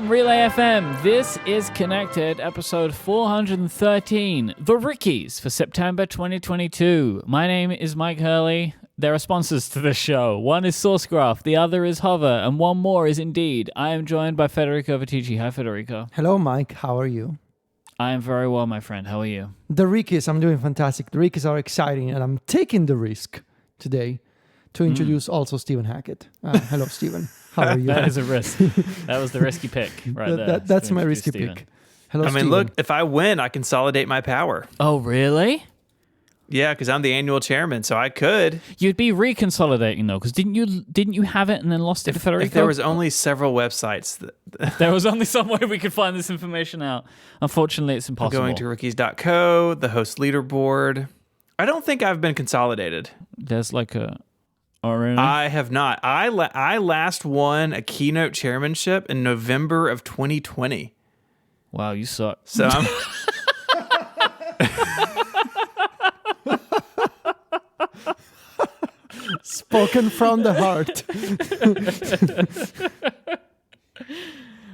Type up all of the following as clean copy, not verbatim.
from Relay FM. This is Connected, episode 413, The Rickies for September 2022. My name is Mike Hurley. There are sponsors to this show. One is Sourcegraph, the other is Hover, and one more is Indeed. I am joined by Federico Vitici. Hi, Federico. Hello, Mike. How are you? I am very well, my friend. How are you? The Rickies, I'm doing fantastic. The Rickies are exciting, and I'm taking the risk today to introduce also Stephen Hackett. Hello, Stephen. How are you? That is a risk. That was the risky pick right there. That's my risky pick. Hello, Stephen. Look, if I win, I consolidate my power. Oh, really? Yeah, because I'm the annual chairman, so I could. You'd be reconsolidating though, because didn't you have it and then lost it to Federico? If there was only several websites. There was only some way we could find this information out. Unfortunately, it's impossible. Going to rickies.co, the host leaderboard. I don't think I've been consolidated. There's like a... Oh, really? I have not. I last won a keynote chairmanship in November of 2020. Wow, you suck. So I'm... Spoken from the heart.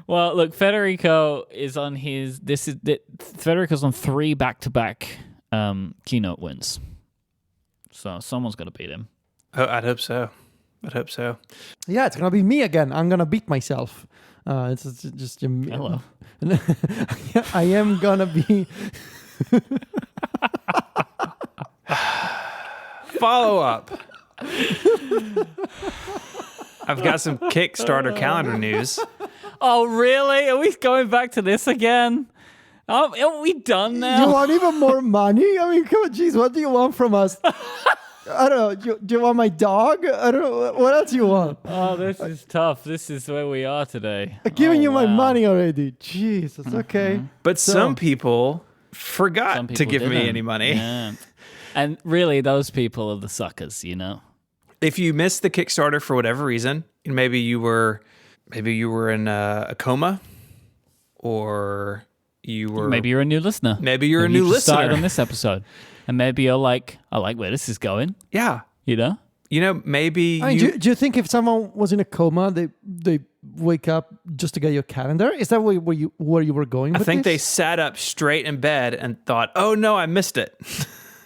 Well, look, Federico is on his... Federico's on 3 back-to-back keynote wins. So someone's got to beat him. Oh, I'd hope so. Yeah, it's going to be me again. I'm going to beat myself. It's just... Hello. I am going to be... Follow up. I've got some Kickstarter calendar news. Oh, really? Are we going back to this again? Are we done now? You want even more money? I mean, come on, geez, what do you want from us? I don't know. Do you want my dog? I don't know. What else you want? Oh, this is tough. This is where we are today. I'm giving you my money already. Jesus, okay. But some people forgot to give me any money. Yeah. And really, those people are the suckers, you know? If you missed the Kickstarter for whatever reason, maybe you were in a coma, or maybe you're a new listener. Maybe you're a new listener. Started on this episode, and maybe you're like, I like where this is going. Yeah, you know. Maybe. Do you think if someone was in a coma, they wake up just to get your calendar? Is that where you were going? I think they sat up straight in bed and thought, "Oh no, I missed it."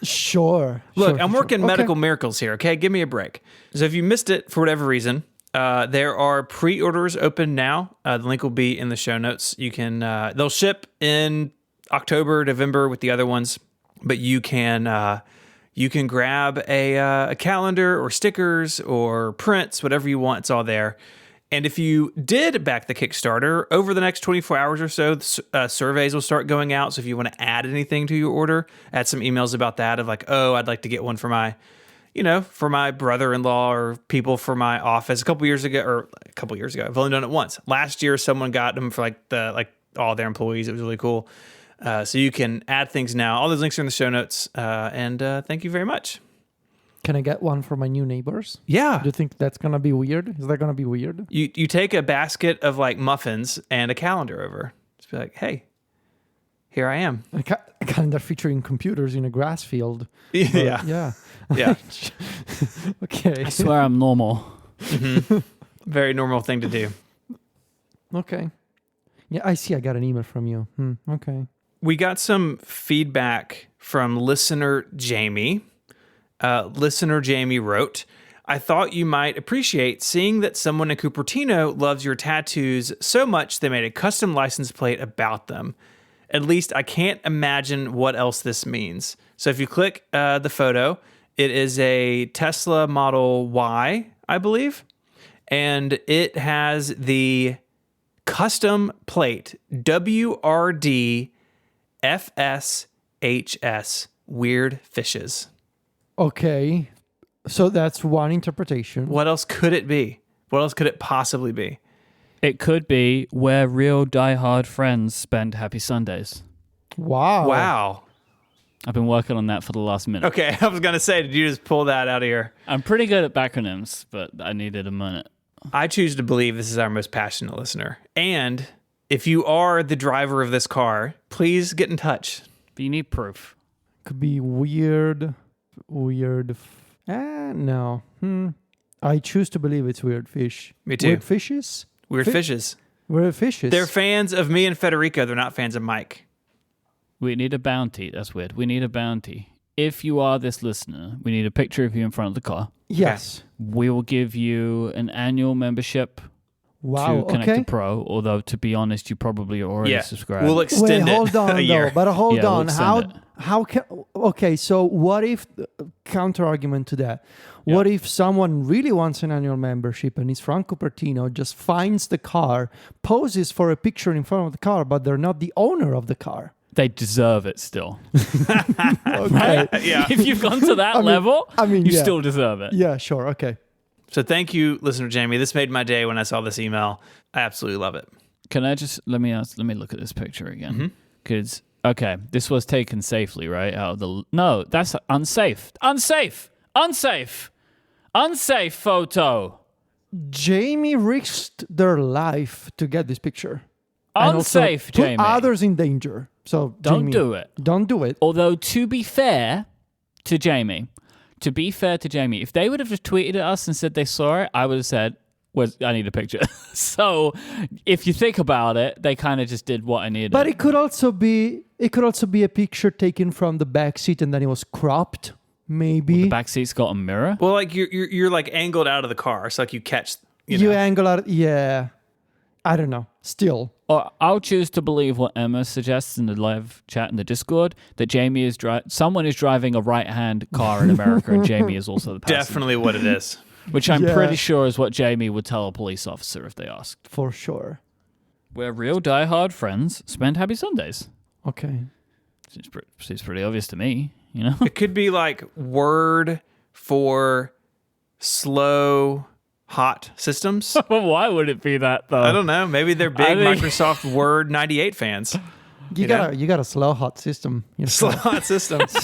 Sure. Look, I'm working medical miracles here, okay? Give me a break. So if you missed it for whatever reason, there are pre-orders open now. The link will be in the show notes. You can they'll ship in October, November with the other ones, but you can grab a calendar or stickers or prints, whatever you want. It's all there. And if you did back the Kickstarter, over the next 24 hours or so, surveys will start going out. So if you want to add anything to your order, add some emails about that of like, oh, I'd like to get one for my brother-in-law or people for my office. A couple years ago, I've only done it once. Last year, someone got them for all their employees. It was really cool. So you can add things now. All those links are in the show notes. And thank you very much. Can I get one for my new neighbors? Yeah. Do you think that's going to be weird? Is that going to be weird? You take a basket of like muffins and a calendar over. Just be like, hey, here I am. A calendar featuring computers in a grass field. Yeah. Yeah. Okay. I swear I'm normal. Mm-hmm. Very normal thing to do. Okay. Yeah, I see. I got an email from you. Okay. We got some feedback from listener Jamie. Listener Jamie wrote, I thought you might appreciate seeing that someone in Cupertino loves your tattoos so much they made a custom license plate about them. At least I can't imagine what else this means. So if you click the photo, it is a Tesla Model Y, I believe, and it has the custom plate WRD FSHS, Weird Fishes. Okay, so that's one interpretation. What else could it be? What else could it possibly be? It could be where real diehard friends spend happy Sundays. Wow. I've been working on that for the last minute. Okay, I was going to say, did you just pull that out of your... I'm pretty good at backronyms, but I needed a minute. I choose to believe this is our most passionate listener. And if you are the driver of this car, please get in touch. But you need proof. Could be weird. No. I choose to believe it's weird fish. Me too. Weird fishes? Weird fishes. We're fishes. They're fans of me and Federico. They're not fans of Mike. We need a bounty. That's weird. We need a bounty. If you are this listener, we need a picture of you in front of the car. Yes. We will give you an annual membership Wow. to Connected Okay. Pro, although to be honest, you probably already subscribed. We'll extend Wait, it hold on a year. though. But hold Yeah, we'll on. extend it. How can? Okay, so what if counter argument to that? What if someone really wants an annual membership and is Franco Pertino, just finds the car, poses for a picture in front of the car, but they're not the owner of the car? They deserve it still. Okay. Yeah. If you've gone to that level, you yeah. still deserve it. Yeah, sure. Okay. So thank you, listener Jamie. This made my day when I saw this email. I absolutely love it. Can I just let me look at this picture again? Because this was taken safely, right? No, that's unsafe photo. Jamie risked their life to get this picture. And also Unsafe, put Jamie. others in danger. So Don't Jamie, do it. Don't do it. Although to be fair to Jamie, if they would have just tweeted at us and said they saw it, I would have said, I need a picture. So if you think about it, they kind of just did what I needed. But it could also be a picture taken from the back seat and then it was cropped. Maybe the back seat's got a mirror. Well, like you're like angled out of the car, so like you catch. you angle out. Yeah, I don't know. Still, Or I'll choose to believe what Emma suggests in the live chat in the Discord, that Jamie is someone is driving a right-hand car in America, and Jamie is also the passenger. Definitely what it is. Which I'm Yeah. pretty sure is what Jamie would tell a police officer if they asked. for sure. We're real die-hard friends. Spend happy Sundays. Okay. Seems pretty obvious to me, you know? It could be like word for slow hot systems. Why would it be that, though? I don't know. Maybe they're big think- Microsoft Word 98 fans. You got a slow hot system. Slow hot systems.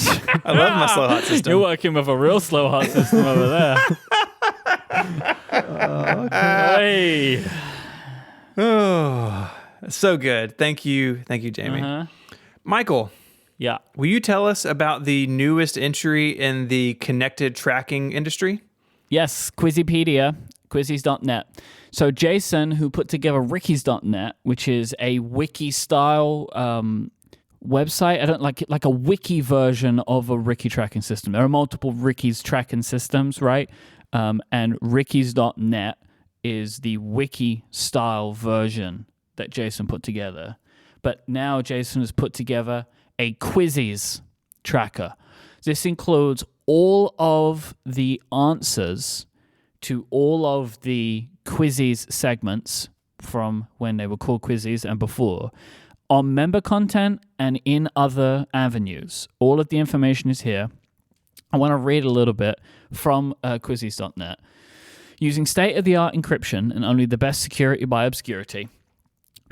I love my slow hot system. You're working with a real slow hot system over there. Hey. Oh, so good. Thank you, Jamie. Michael, Yeah. will you tell us about the newest entry in the connected tracking industry? Yes, Quizzipedia, Quizzies.net. So Jason, who put together Rickies.net, which is a wiki-style website, I don't like a wiki version of a Ricky tracking system. There are multiple Rickies tracking systems, right? And Rickies.net is the wiki-style version that Jason put together. But now Jason has put together a Quizzies tracker. This includes all of the answers to all of the Quizzies segments from when they were called Quizzies and before on member content and in other avenues. All of the information is here. I want to read a little bit from Quizzies.net. Using state-of-the-art encryption and only the best security by obscurity,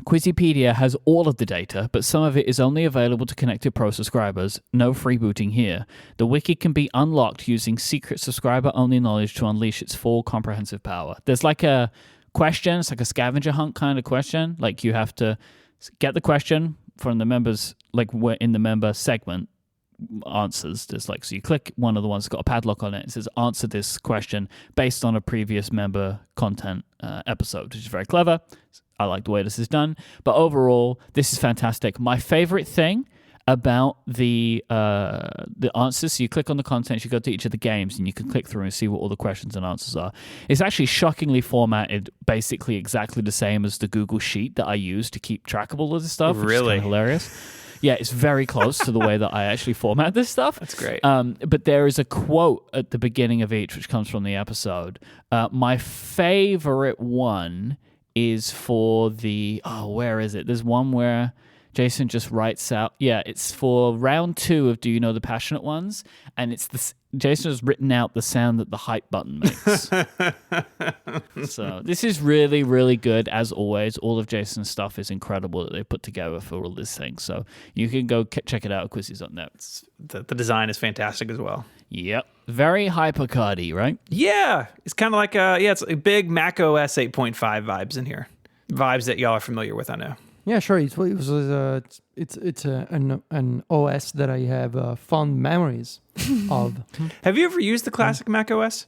Quizzipedia has all of the data, but some of it is only available to Connected Pro subscribers. No freebooting here. The wiki can be unlocked using secret subscriber-only knowledge to unleash its full comprehensive power. There's like a question, it's like a scavenger hunt kind of question. Like you have to get the question from the members, like we're in the member segment, answers. There's like, so you click one of the ones that's got a padlock on it. It says answer this question based on a previous member content episode, which is very clever. I like the way this is done. But overall, this is fantastic. My favorite thing about the answers, so you click on the content, you go to each of the games, and you can click through and see what all the questions and answers are. It's actually shockingly formatted, basically exactly the same as the Google Sheet that I use to keep track of all of this stuff. Which is Really? kind of hilarious. Yeah, it's very close to the way that I actually format this stuff. That's great. But there is a quote at the beginning of each, which comes from the episode. My favorite one is for the, where is it? There's one where Jason just writes out, it's for round 2 of Do You Know the Passionate Ones? And it's this, Jason has written out the sound that the hype button makes. So this is really, really good. As always, all of Jason's stuff is incredible that they put together for all this thing. So you can go check it out at Quizzies.net. The design is fantastic as well. Yep. Very hypercardy, right? Yeah, it's kind of like it's a big Mac OS 8.5 vibes in here. Vibes that y'all are familiar with, I know. Yeah, sure. It's an OS that I have fond memories of. Have you ever used the classic Mac OS?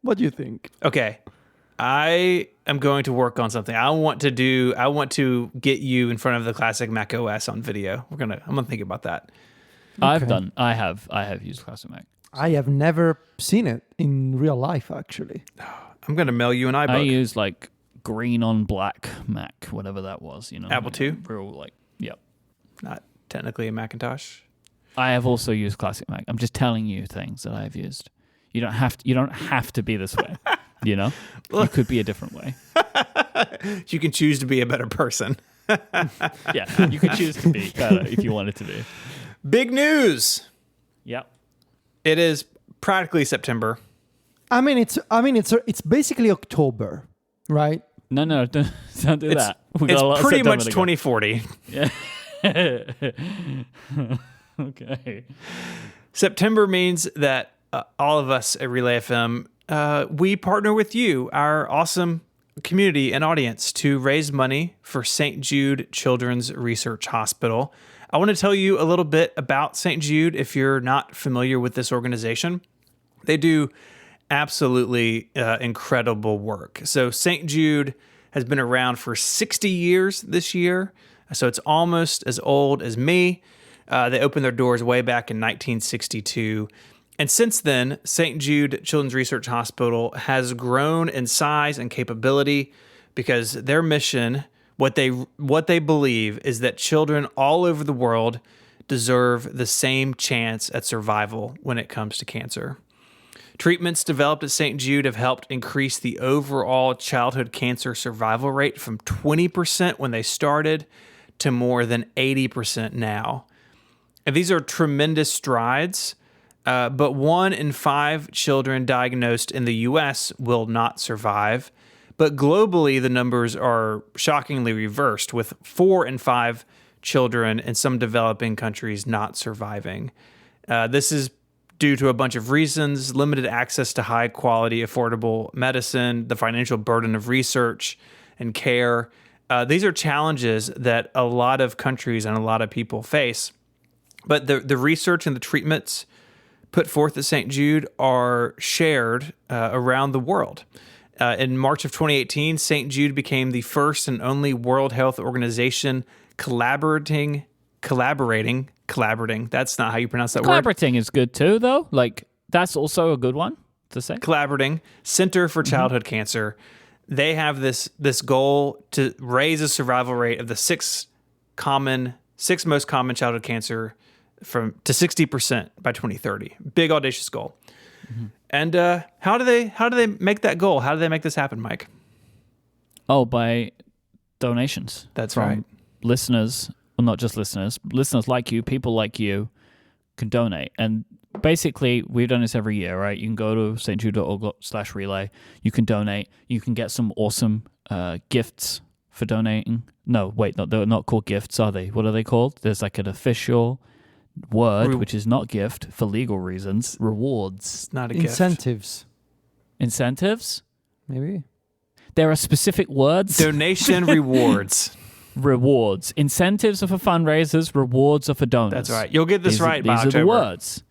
What do you think? Okay. I am going to work on something. I want to get you in front of the classic Mac OS on video. I'm gonna think about that. I have used Classic Mac. I have never seen it in real life, actually. I'm gonna mail you an iBook. I use like green on black Mac, whatever that was. Apple II? Real yep. Not technically a Macintosh. I have also used Classic Mac. I'm just telling you things that I've used. You don't have to be this way. You could be a different way. You can choose to be a better person. Yeah, you could choose to be better if you wanted to be. Big news. Yep. It is practically September. It's basically October, right? No, don't do that. It's pretty much 2040. Yeah. Okay. September means that all of us at Relay FM, we partner with you, our awesome community and audience, to raise money for St. Jude Children's Research Hospital. I want to tell you a little bit about St. Jude if you're not familiar with this organization. They do absolutely incredible work. So St. Jude has been around for 60 years this year, so it's almost as old as me. They opened their doors way back in 1962. And since then, St. Jude Children's Research Hospital has grown in size and capability because their mission, what they believe, is that children all over the world deserve the same chance at survival when it comes to cancer. Treatments developed at St. Jude have helped increase the overall childhood cancer survival rate from 20% when they started to more than 80% now. And these are tremendous strides. But 1 in 5 children diagnosed in the U.S. will not survive. But globally, the numbers are shockingly reversed, with 4 in 5 children in some developing countries not surviving. This is due to a bunch of reasons: limited access to high-quality, affordable medicine, the financial burden of research and care. These are challenges that a lot of countries and a lot of people face. But the research and the treatments put forth at St. Jude are shared around the world. In March of 2018, St. Jude became the first and only World Health Organization collaborating. That's not how you pronounce that word. Collaborating is good too, though. Like, that's also a good one to say. Collaborating Center for Childhood Cancer. They have this goal to raise the survival rate of the six most common childhood cancer to 60% by 2030. Big audacious goal. Mm-hmm. And how do they make that goal? How do they make this happen, Mike? Oh, by donations. That's from right. Listeners, well, not just listeners like you, people like you can donate. And basically, we've done this every year, right? You can go to stjude.org/relay. You can donate. You can get some awesome gifts for donating. No, wait, no, they're not called gifts, are they? What are they called? There's like an official word, which is not gift for legal reasons. Rewards. Not a Incentives. gift. Incentives? Maybe. There are specific words. Donation rewards. Rewards. Incentives are for fundraisers. Rewards are for donors. That's right. You'll get this right by October. These are the words.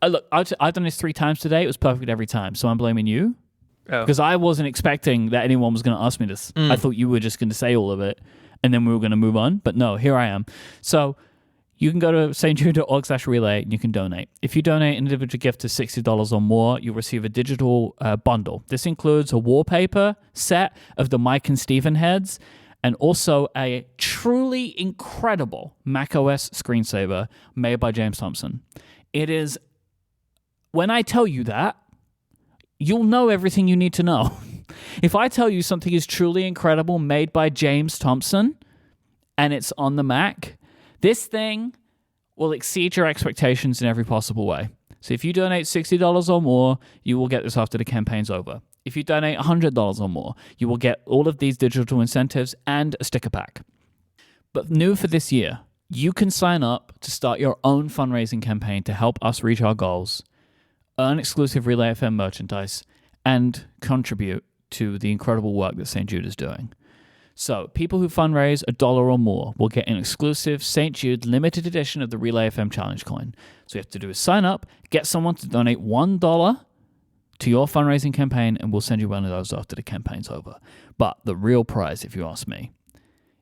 Look, I've done this 3 times today. It was perfect every time. So I'm blaming you. Because I wasn't expecting that anyone was going to ask me this. I thought you were just going to say all of it and then we were going to move on. But no, here I am. So you can go to stjude.org/relay and you can donate. If you donate an individual gift to $60 or more, you'll receive a digital bundle. This includes a wallpaper set of the Mike and Stephen heads and also a truly incredible macOS screensaver made by James Thompson. It is, when I tell you that, you'll know everything you need to know. If I tell you something is truly incredible made by James Thompson and it's on the Mac, this thing will exceed your expectations in every possible way. So if you donate $60 or more, you will get this after the campaign's over. If you donate $100 or more, you will get all of these digital incentives and a sticker pack. But new for this year, you can sign up to start your own fundraising campaign to help us reach our goals, earn exclusive Relay FM merchandise, and contribute to the incredible work that St. Jude is doing. So people who fundraise $1 or more will get an exclusive St. Jude limited edition of the Relay FM Challenge coin. So you have to do is sign up, get someone to donate $1 to your fundraising campaign, and we'll send you one of those after the campaign's over. But the real prize, if you ask me,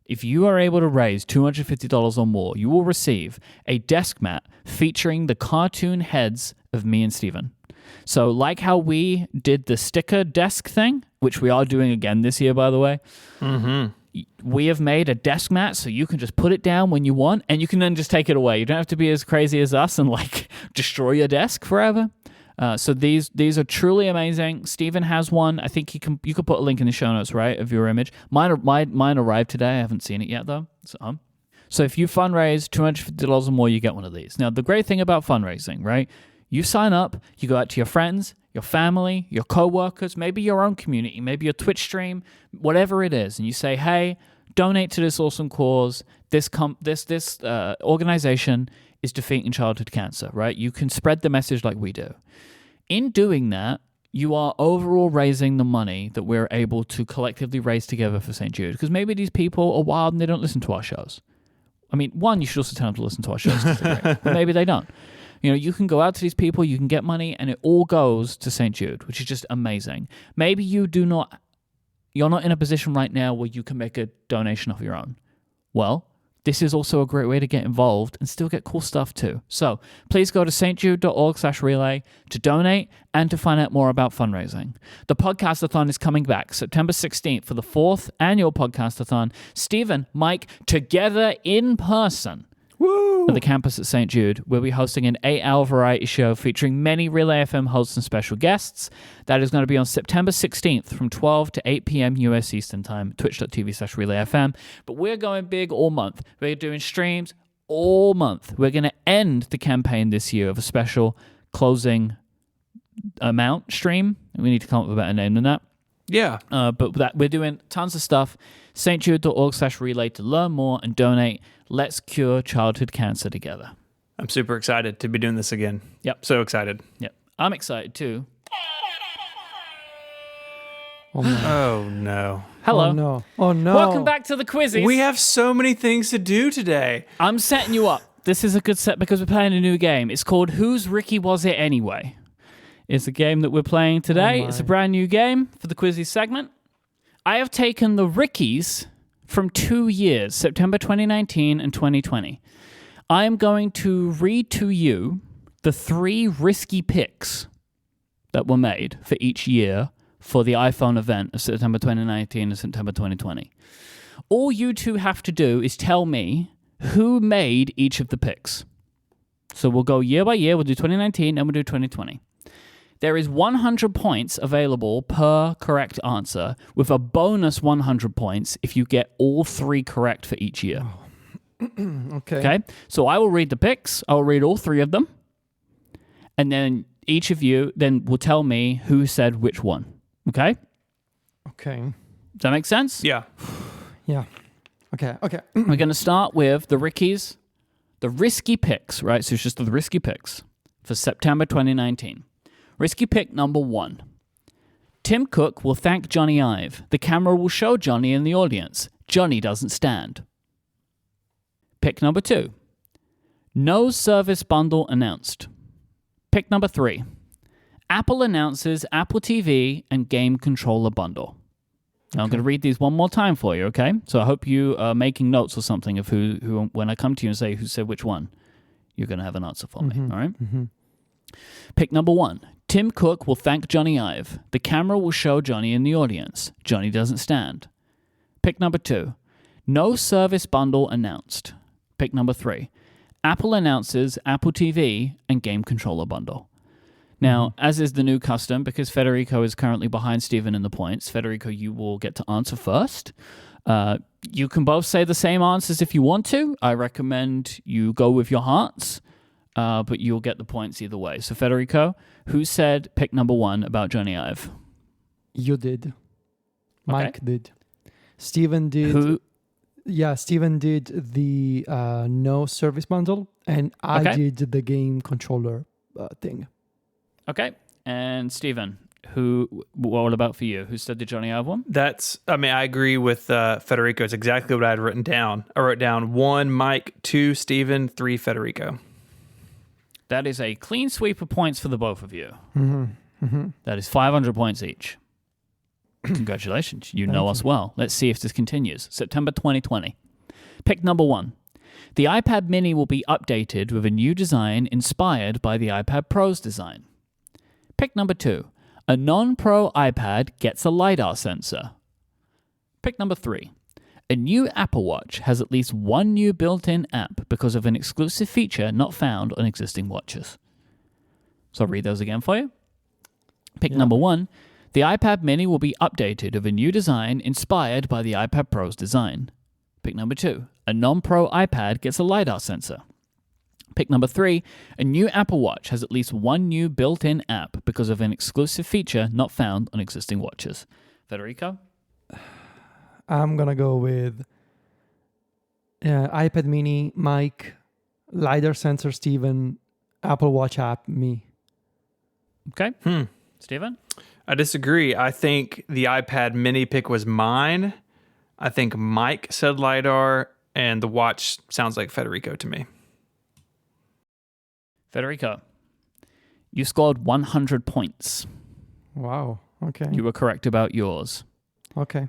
if you are able to raise $250 or more, you will receive a desk mat featuring the cartoon heads of me and Steven. So like how we did the sticker desk thing, which we are doing again this year, by the way, we have made a desk mat so you can just put it down when you want, and you can then just take it away. You don't have to be as crazy as us and like destroy your desk forever. So these are truly amazing. Steven has one. I think you could put a link in the show notes, right, of your image. Mine arrived today. I haven't seen it yet, though. So if you fundraise $250 or more, you get one of these. Now, the great thing about fundraising, right, you sign up, you go out to your friends, your family, your coworkers, maybe your own community, maybe your Twitch stream, whatever it is, and you say, hey, donate to this awesome cause. This organization is defeating childhood cancer, right? You can spread the message like we do. In doing that, you are overall raising the money that we're able to collectively raise together for St. Jude. Because maybe these people are wild and they don't listen to our shows. I mean, one, you should also tell them to listen to our shows, but maybe they don't. You can go out to these people, you can get money, and it all goes to St. Jude, which is just amazing. Maybe you're not in a position right now where you can make a donation of your own. Well, this is also a great way to get involved and still get cool stuff too. So please go to stjude.org/relay to donate and to find out more about fundraising. The podcastathon is coming back September 16th for the 4th annual podcastathon. Stephen, Mike, together in person. Woo! At the campus at St. Jude. We'll be hosting an 8-hour variety show featuring many Relay FM hosts and special guests. That is going to be on September 16th from 12 to 8 p.m. US Eastern Time, twitch.tv/RelayFM. But we're going big all month. We're doing streams all month. We're going to end the campaign this year of a special closing amount stream. We need to come up with a better name than that. Yeah. But we're doing tons of stuff. stjude.org/relay to learn more and donate. Let's cure childhood cancer together. I'm super excited to be doing this again. Yep. So excited. Yep. I'm excited too. Oh no. Oh, no. Hello. Oh no. Oh no. Welcome back to the quizzes. We have so many things to do today. I'm setting you up. This is a good set because we're playing a new game. It's called Whose Ricky Was It Anyway? It's a game that we're playing today. It's a brand new game for the quizzes segment. I have taken the Rickies from 2 years, September 2019 and 2020. I am going to read to you the 3 risky picks that were made for each year for the iPhone event of September 2019 and September 2020. All you two have to do is tell me who made each of the picks. So we'll go year by year. We'll do 2019 and we'll do 2020. There is 100 points available per correct answer, with a bonus 100 points if you get all 3 correct for each year. Okay. So I will read the picks. I will read all 3 of them. And then each of you then will tell me who said which one. Okay? Okay. Does that make sense? Yeah. Yeah. Okay. We're going to start with the Rickies, the risky picks, right? So it's just the risky picks for September 2019. Risky pick number 1. Tim Cook will thank Johnny Ive. The camera will show Johnny in the audience. Johnny doesn't stand. Pick number 2. No service bundle announced. Pick number 3. Apple announces Apple TV and game controller bundle. Now I'm going to read these one more time for you, okay? So I hope you are making notes or something of who when I come to you and say who said which one, you're going to have an answer for me, all right? Mm-hmm. Pick number 1. Tim Cook will thank Johnny Ive. The camera will show Johnny in the audience. Johnny doesn't stand. Pick number 2. No service bundle announced. Pick number 3. Apple announces Apple TV and game controller bundle. Now, as is the new custom, because Federico is currently behind Steven in the points, Federico, you will get to answer first. You can both say the same answers if you want to. I recommend you go with your hearts. But you'll get the points either way. So, Federico, who said pick number 1 about Johnny Ive? You did. Mike Okay. did. Steven did. Who? Yeah, Steven did the no service bundle, and I did the game controller thing. Okay. And Steven, what about for you? Who said the Johnny Ive one? I agree with Federico. It's exactly what I had written down. I wrote down 1, Mike, 2, Steven, 3, Federico. That is a clean sweep of points for the both of you. Mm-hmm. That is 500 points each. Congratulations. You know us well. Let's see if this continues. September 2020. Pick number 1. The iPad mini will be updated with a new design inspired by the iPad Pro's design. Pick number 2. A non-Pro iPad gets a LiDAR sensor. Pick number 3. A new Apple Watch has at least one new built-in app because of an exclusive feature not found on existing watches. So I'll read those again for you. Pick number 1. The iPad mini will be updated with a new design inspired by the iPad Pro's design. Pick number 2. A non-Pro iPad gets a LiDAR sensor. Pick number 3. A new Apple Watch has at least one new built-in app because of an exclusive feature not found on existing watches. Federico? I'm going to go with iPad mini, Mike, LiDAR sensor, Steven, Apple Watch app, me. Okay. Steven? I disagree. I think the iPad mini pick was mine. I think Mike said LiDAR, and the watch sounds like Federico to me. Federico, you scored 100 points. Wow. Okay. You were correct about yours. Okay.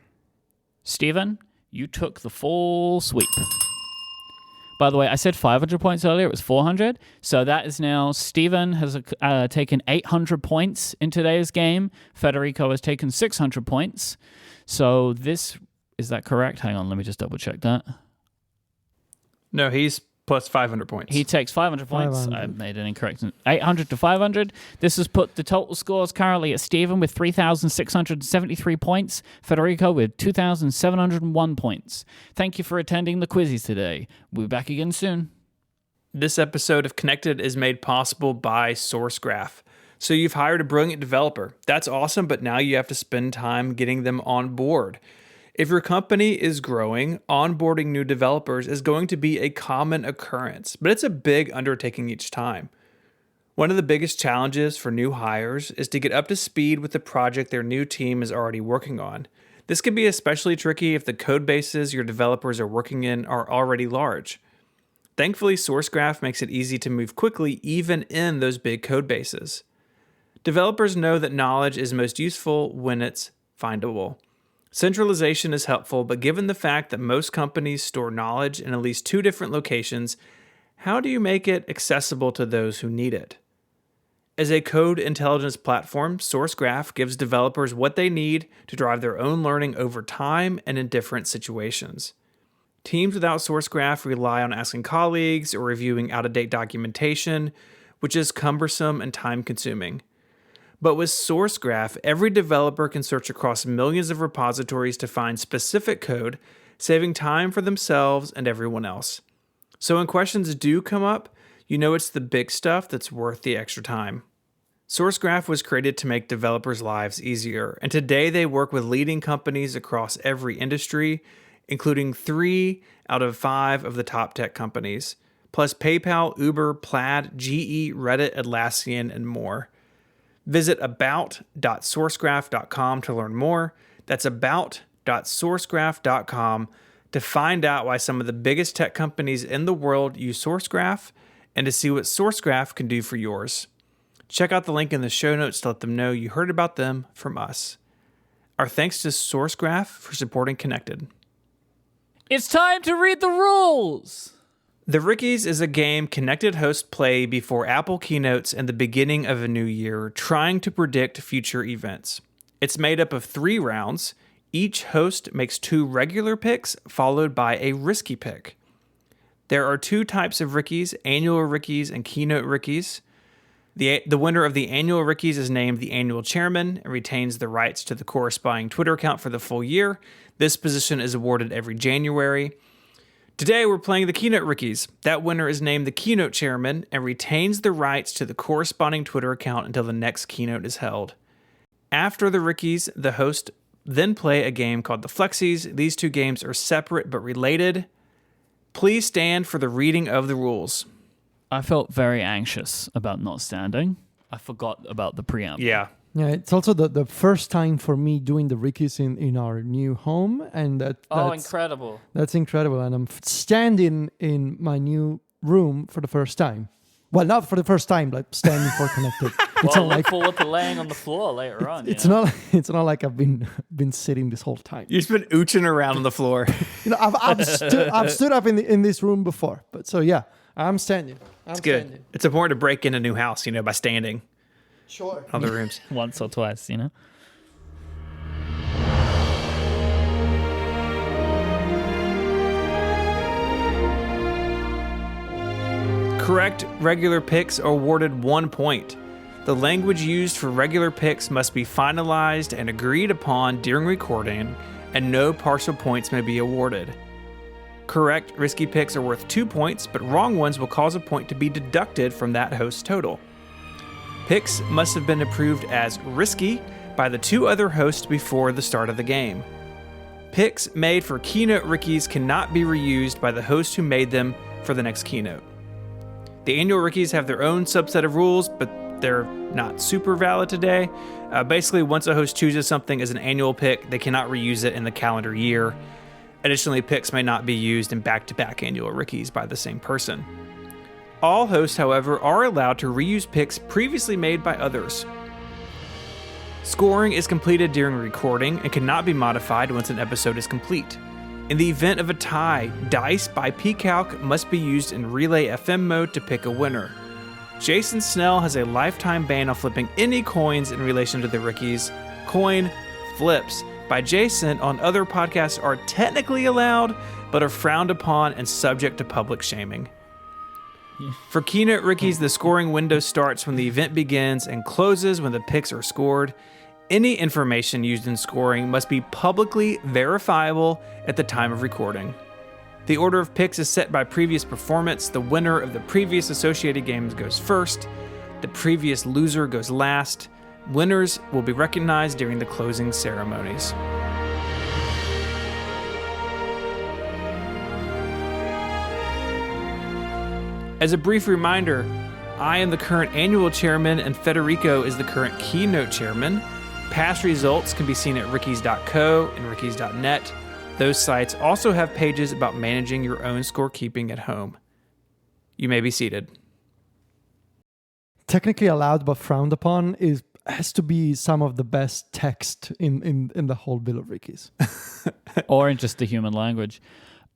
Steven, you took the full sweep. By the way, I said 500 points earlier. It was 400. So that is now Steven has taken 800 points in today's game. Federico has taken 600 points. So this, is that correct? Hang on, let me just double check that. No, he's plus 500 points. He takes 500 points. 500. I made an incorrect. 800 to 500. This has put the total scores currently at Steven with 3,673 points. Federico with 2,701 points. Thank you for attending the quizzes today. We'll be back again soon. This episode of Connected is made possible by SourceGraph. So you've hired a brilliant developer. That's awesome, but now you have to spend time getting them on board. If your company is growing, onboarding new developers is going to be a common occurrence, but it's a big undertaking each time. One of the biggest challenges for new hires is to get up to speed with the project their new team is already working on. This can be especially tricky if the code bases your developers are working in are already large. Thankfully, SourceGraph makes it easy to move quickly even in those big code bases. Developers know that knowledge is most useful when it's findable. Centralization is helpful, but given the fact that most companies store knowledge in at least 2 different locations, how do you make it accessible to those who need it? As a code intelligence platform, SourceGraph gives developers what they need to drive their own learning over time and in different situations. Teams without SourceGraph rely on asking colleagues or reviewing out-of-date documentation, which is cumbersome and time-consuming. But with SourceGraph, every developer can search across millions of repositories to find specific code, saving time for themselves and everyone else. So when questions do come up, you know it's the big stuff that's worth the extra time. SourceGraph was created to make developers' lives easier, and today they work with leading companies across every industry, including 3 out of 5 of the top tech companies, plus PayPal, Uber, Plaid, GE, Reddit, Atlassian, and more. Visit about.sourcegraph.com to learn more. That's about.sourcegraph.com to find out why some of the biggest tech companies in the world use SourceGraph and to see what SourceGraph can do for yours. Check out the link in the show notes to let them know you heard about them from us. Our thanks to SourceGraph for supporting Connected. It's time to read the rules. The Rickies is a game Connected hosts play before Apple keynotes and the beginning of a new year, trying to predict future events. It's made up of 3 rounds. Each host makes 2 regular picks, followed by a risky pick. There are 2 types of Rickies, annual Rickies and keynote Rickies. The winner of the annual Rickies is named the annual chairman and retains the rights to the corresponding Twitter account for the full year. This position is awarded every January. Today, we're playing the Keynote Rickies. That winner is named the Keynote Chairman and retains the rights to the corresponding Twitter account until the next keynote is held. After the Rickies, the host then play a game called the Flexies. These 2 games are separate but related. Please stand for the reading of the rules. I felt very anxious about not standing. I forgot about the preamble. Yeah. Yeah, it's also the first time for me doing the Rickies in our new home, and that's incredible. That's incredible, and I'm standing in my new room for the first time. Well, not for the first time, like standing for connected. It's Well, not look like forward to laying on the floor later on. it's not like I've been sitting this whole time. You've been ooching around on the floor. I've stood up in this room before, but so yeah, I'm standing. It's good. Standing. It's important to break in a new house, by standing. Sure. Other rooms. Once or twice, Correct regular picks are awarded 1 point. The language used for regular picks must be finalized and agreed upon during recording, and no partial points may be awarded. Correct risky picks are worth 2 points, but wrong ones will cause a point to be deducted from that host's total. Picks must have been approved as risky by the 2 other hosts before the start of the game. Picks made for Keynote Rickies cannot be reused by the host who made them for the next Keynote. The annual Rickies have their own subset of rules, but they're not super valid today. Basically, once a host chooses something as an annual pick, they cannot reuse it in the calendar year. Additionally, picks may not be used in back-to-back annual Rickies by the same person. All hosts, however, are allowed to reuse picks previously made by others. Scoring is completed during recording and cannot be modified once an episode is complete. In the event of a tie, dice by pCalc must be used in Relay FM mode to pick a winner. Jason Snell has a lifetime ban on flipping any coins in relation to the Rickies. Coin flips by Jason on other podcasts are technically allowed, but are frowned upon and subject to public shaming. For Keynote Rickies, the scoring window starts when the event begins and closes when the picks are scored. Any information used in scoring must be publicly verifiable at the time of recording. The order of picks is set by previous performance. The winner of the previous associated games goes first. The previous loser goes last. Winners will be recognized during the closing ceremonies. As a brief reminder, I am the current annual chairman and Federico is the current keynote chairman. Past results can be seen at rickies.co and rickies.net. Those sites also have pages about managing your own scorekeeping at home. You may be seated. Technically allowed but frowned upon has to be some of the best text in the whole Bill of Rickies. Or in just the human language.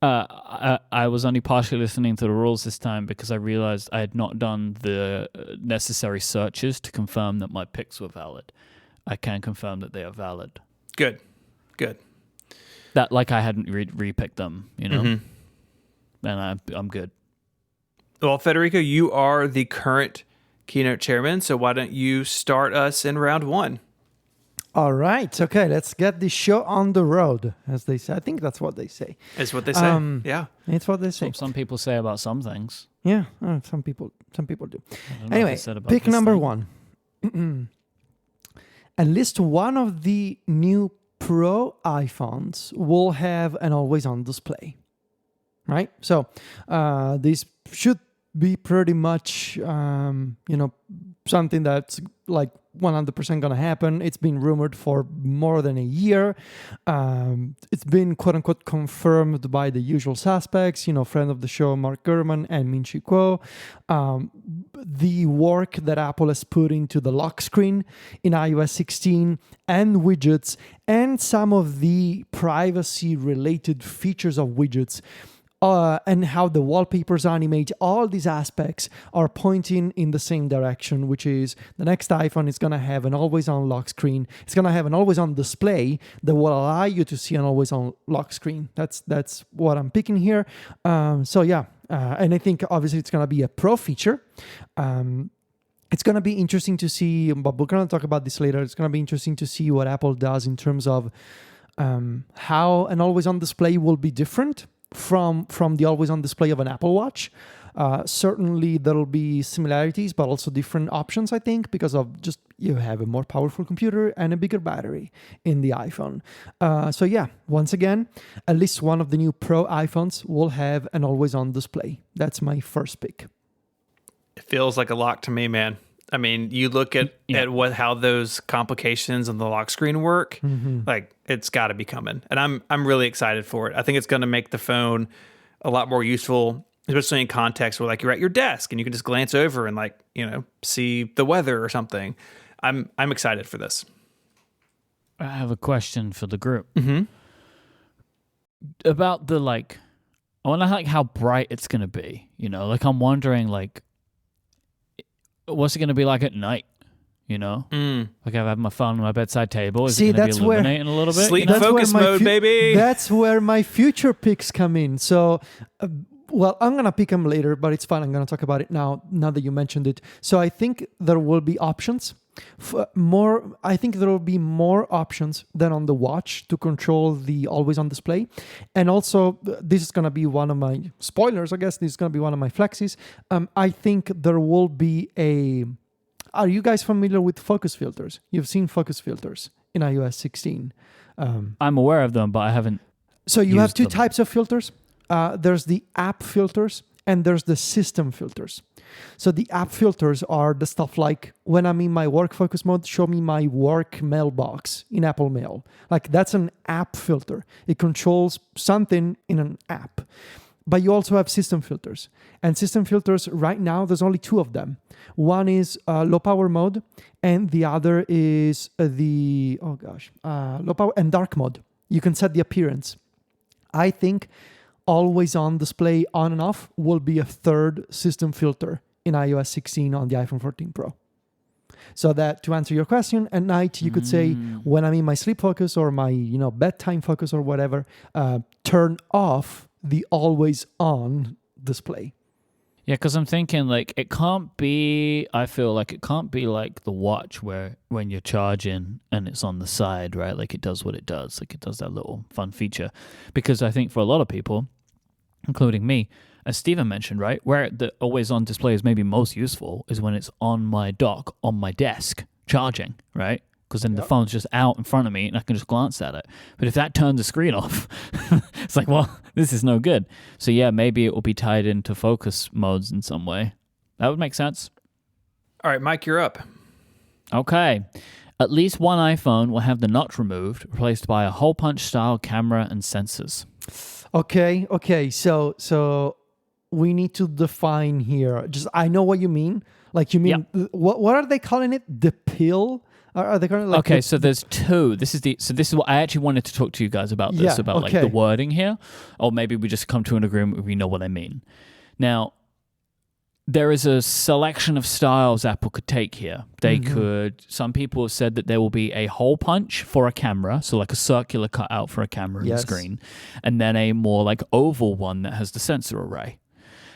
I was only partially listening to the rules this time because I realized I had not done the necessary searches to confirm that my picks were valid. I can confirm that they are valid. Good. That like I hadn't repicked them, Mm-hmm. And I'm good. Well, Federico, you are the current keynote chairman, so why don't you start us in round 1? All right. Okay, let's get the show on the road, as they say. I think that's what they say. Is what they say. Yeah. It's what they say. Some people say about some things. Yeah, some people do. I don't know Anyway, what they said about pick this number thing. 1. At least one of the new Pro iPhones will have an always-on display, right? So this should be pretty much, something that's like 100% going to happen. It's been rumored for more than a year. It's been quote-unquote confirmed by the usual suspects, friend of the show, Mark Gurman and Min-Chi Kuo. The work that Apple has put into the lock screen in iOS 16 and widgets and some of the privacy-related features of widgets and how the wallpapers animate, all these aspects are pointing in the same direction, which is the next iPhone is going to have an always-on lock screen. It's going to have an always-on display that will allow you to see an always-on lock screen. That's what I'm picking here. And I think obviously it's going to be a pro feature. It's going to be interesting to see, but we're going to talk about this later. It's going to be interesting to see what Apple does in terms of how an always-on display will be different from the always-on display of an Apple Watch. Certainly there will be similarities, but also different options, I think, because of just you have a more powerful computer and a bigger battery in the iPhone. Once again, at least one of the new Pro iPhones will have an always-on display. That's my first pick. It feels like a lock to me, man. I mean, you look at how those complications on the lock screen work, like it's got to be coming. And I'm really excited for it. I think it's going to make the phone a lot more useful especially in context where like you're at your desk and you can just glance over and like, see the weather or something. I'm excited for this. I have a question for the group. About the I wonder how bright it's gonna be. I'm wondering what's it gonna be like at night? Like I have my phone on my bedside table. Is it gonna be illuminating a little bit? Sleep focus mode, baby. That's where my future picks come in. So, well, I'm gonna pick them later, but it's fine. I'm gonna talk about it now that you mentioned it. So I think there will be options. I think there will be more options than on the watch to control the always on display. And also, this is going to be one of my spoilers, I guess. This is going to be one of my flexes. I think there will be Are you guys familiar with focus filters? You've seen focus filters in iOS 16. I'm aware of them, but I haven't. So you have two types of filters. There's the app filters and there's the system filters. So the app filters are the stuff like when I'm in my work focus mode, show me my work mailbox in Apple Mail. Like that's an app filter. It controls something in an app. But you also have system filters. And system filters, right now, there's only two of them. One is low power mode, and the other is low power and dark mode. You can set the appearance. I think always on display on and off will be a third system filter in iOS 16 on the iPhone 14 Pro. So that to answer your question, at night you could say when I'm in my sleep focus or my bedtime focus or whatever, turn off the always on display. Yeah, because I'm thinking it can't be. I feel like it can't be like the watch where when you're charging and it's on the side, right? Like it does what it does. Like it does that little fun feature. Because I think for a lot of people, including me, as Steven mentioned, right, where the always on display is maybe most useful is when it's on my dock, on my desk, charging, right? Because then the phone's just out in front of me and I can just glance at it. But if that turns the screen off, it's like, well, this is no good. So yeah, maybe it will be tied into focus modes in some way. That would make sense. All right, Mike, you're up. Okay. At least one iPhone will have the notch removed, replaced by a hole punch style camera and sensors. Okay. So we need to define here. I know what you mean. Like you mean, what are they calling it? The pill? Are they calling it okay, so there's two. This is what I actually wanted to talk to you guys about this, like the wording here. Or maybe we just come to an agreement we know what I mean. Now, there is a selection of styles Apple could take here. They could, some people have said that there will be a hole punch for a camera, so like a circular cutout for a camera in the screen, and then a more like oval one that has the sensor array.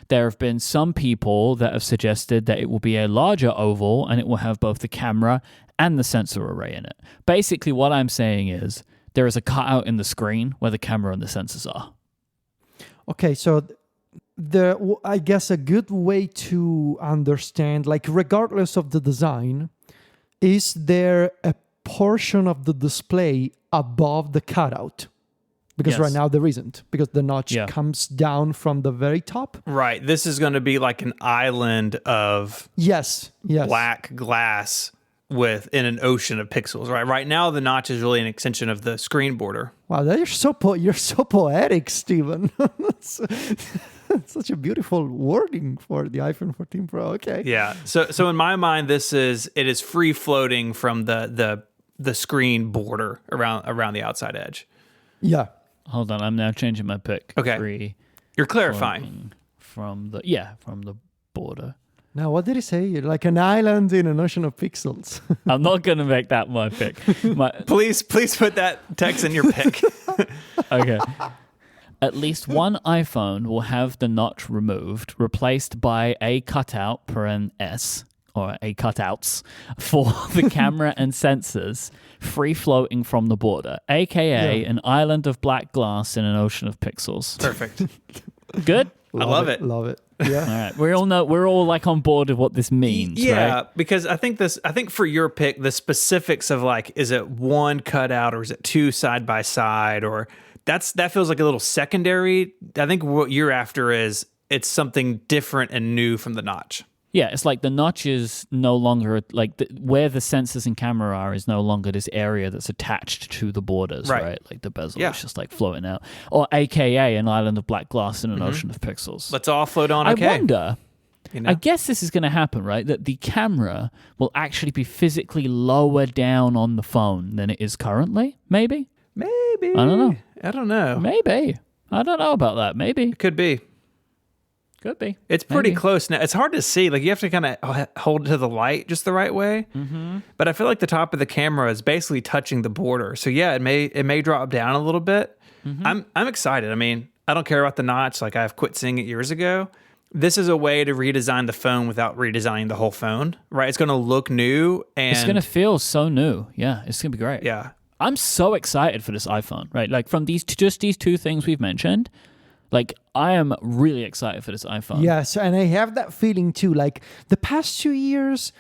There have been some people that have suggested that it will be a larger oval and it will have both the camera and the sensor array in it. Basically, what I'm saying is there is a cutout in the screen where the camera and the sensors are. Okay, so I guess a good way to understand, like regardless of the design, is there a portion of the display above the cutout? Because right now there isn't, because the notch comes down from the very top. Right. This is going to be like an island of black glass in an ocean of pixels. Right now the notch is really an extension of the screen border. Wow, you're so poetic, Steven. That's such a beautiful wording for the iPhone 14 Pro. Okay. Yeah. So in my mind, it is free floating from the screen border around the outside edge. Yeah. Hold on, I'm now changing my pick. Okay. Free You're clarifying. From the border. Now, what did he say? You're like an island in an ocean of pixels. I'm not going to make that my pick. Please put that text in your pick. Okay. At least one iPhone will have the notch removed, replaced by a cutout, (S), or a cutouts, for the camera and sensors, free floating from the border, aka an island of black glass in an ocean of pixels. Perfect. Good? I love it. Love it. Yeah. All right. We're all like on board with what this means. Yeah, right? because I think for your pick, the specifics of like, is it one cutout or is it two side by side, or that feels like a little secondary. I think what you're after is it's something different and new from the notch. Yeah, it's like the notch is no longer like where the sensors and camera are is no longer this area that's attached to the borders, right? Like the bezel is just like floating out, or AKA an island of black glass in an ocean of pixels. Let's all float on. Okay. I wonder. I guess this is going to happen, right? That the camera will actually be physically lower down on the phone than it is currently. Maybe. I don't know. Maybe. I don't know about that. Maybe. It could be. Could be. It's pretty close now. It's hard to see. Like you have to kind of hold it to the light just the right way. Mm-hmm. But I feel like the top of the camera is basically touching the border. So yeah, it may drop down a little bit. Mm-hmm. I'm excited. I mean, I don't care about the notch. Like I've quit seeing it years ago. This is a way to redesign the phone without redesigning the whole phone, right? It's going to look new and it's going to feel so new. Yeah, it's going to be great. Yeah. I'm so excited for this iPhone, right? Like from these two things we've mentioned, like I am really excited for this iPhone. Yes, and I have that feeling too. Like the past 2 years,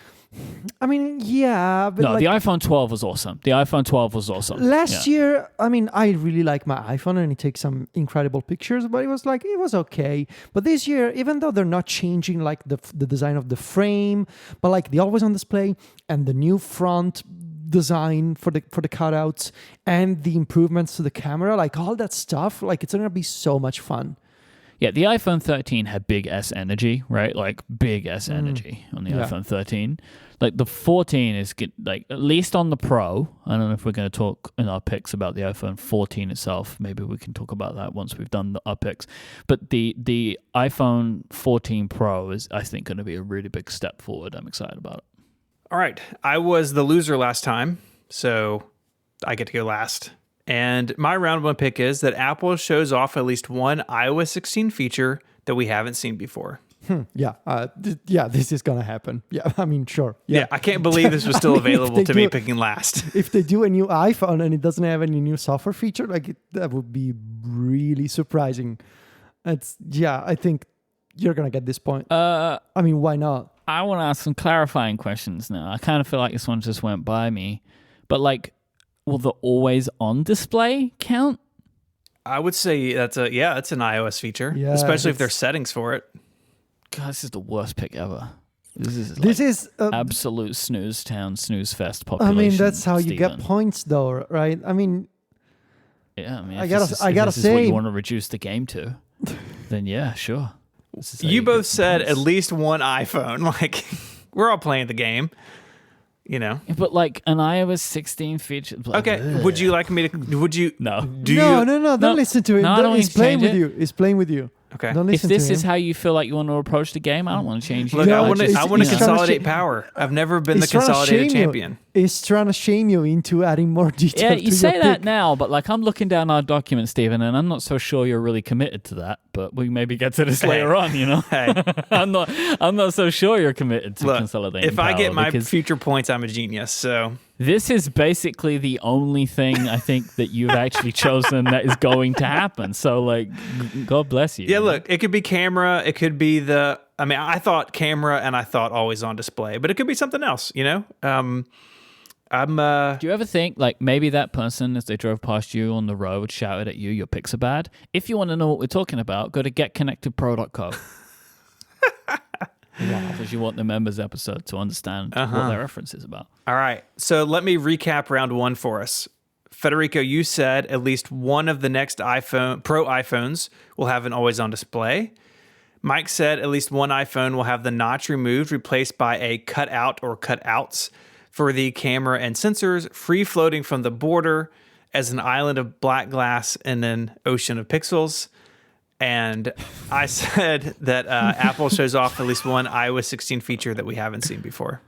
I mean, yeah. But no, the iPhone 12 was awesome. The iPhone 12 was awesome. Last year, I mean, I really like my iPhone and it takes some incredible pictures, but it was okay. But this year, even though they're not changing like the design of the frame, but like the always on display and the new front design for the cutouts and the improvements to the camera, like all that stuff, like it's gonna be so much fun. Yeah, the iPhone 13 had big S energy, right? Like big S energy on the iPhone 13. Like the 14 is like at least on the Pro. I don't know if we're going to talk in our picks about the iPhone 14 itself. Maybe we can talk about that once we've done our picks. But the iPhone 14 Pro is, I think, going to be a really big step forward. I'm excited about it. All right. I was the loser last time, so I get to go last. And my round one pick is that Apple shows off at least one iOS 16 feature that we haven't seen before. This is going to happen. Yeah, I mean, sure. Yeah, I can't believe this was still available to me picking last. If they do a new iPhone and it doesn't have any new software feature, that would be really surprising. I think you're going to get this point. I mean, why not? I want to ask some clarifying questions now. I kind of feel like this one just went by me. But like, will the always on display count? I would say that's an iOS feature, especially if there's settings for it. God, this is the worst pick ever. This is absolute snooze fest population. I mean, that's how Steven. You get points, though, right? I mean, yeah. I mean, I if gotta this say, is what you want to reduce the game to, then yeah, sure. You both said at least one iPhone. Like, we're all playing the game, you know. But like an iOS 16 feature. Like, okay, would you like me to? Would you? No. Don't listen to it. No, He's playing with you. He's playing with you. Okay. Don't If listen this to is him. how you feel like you want to approach the game, I don't want to change you. Look, I it's- want to it's consolidate trying to power. I've never been the He's trying to consolidated shame you. champion. He's trying to shame you into adding more detail. Yeah, to you say your that pick. now, but like I'm looking down our document, Stephen, and I'm not so sure you're really committed to that. But we maybe get to this later on, you know. Hey. I'm not so sure you're committed to consolidating. If I power get my because future points, I'm a genius. So this is basically the only thing I think that you've actually chosen that is going to happen. So like, God bless you. yeah, look, it could be camera. It could be I thought camera and I thought always on display, but it could be something else, you know? Do you ever think like maybe that person as they drove past you on the road shouted at you, your picks are bad? If you want to know what we're talking about, go to getconnectedpro.co. Because you want the members episode to understand what their reference is about. All right. So let me recap round one for us. Federico, you said at least one of the next Pro iPhones will have an always on display. Mike said at least one iPhone will have the notch removed, replaced by a cutout or cutouts for the camera and sensors, free floating from the border as an island of black glass in an ocean of pixels. And I said that Apple shows off at least one iOS 16 feature that we haven't seen before.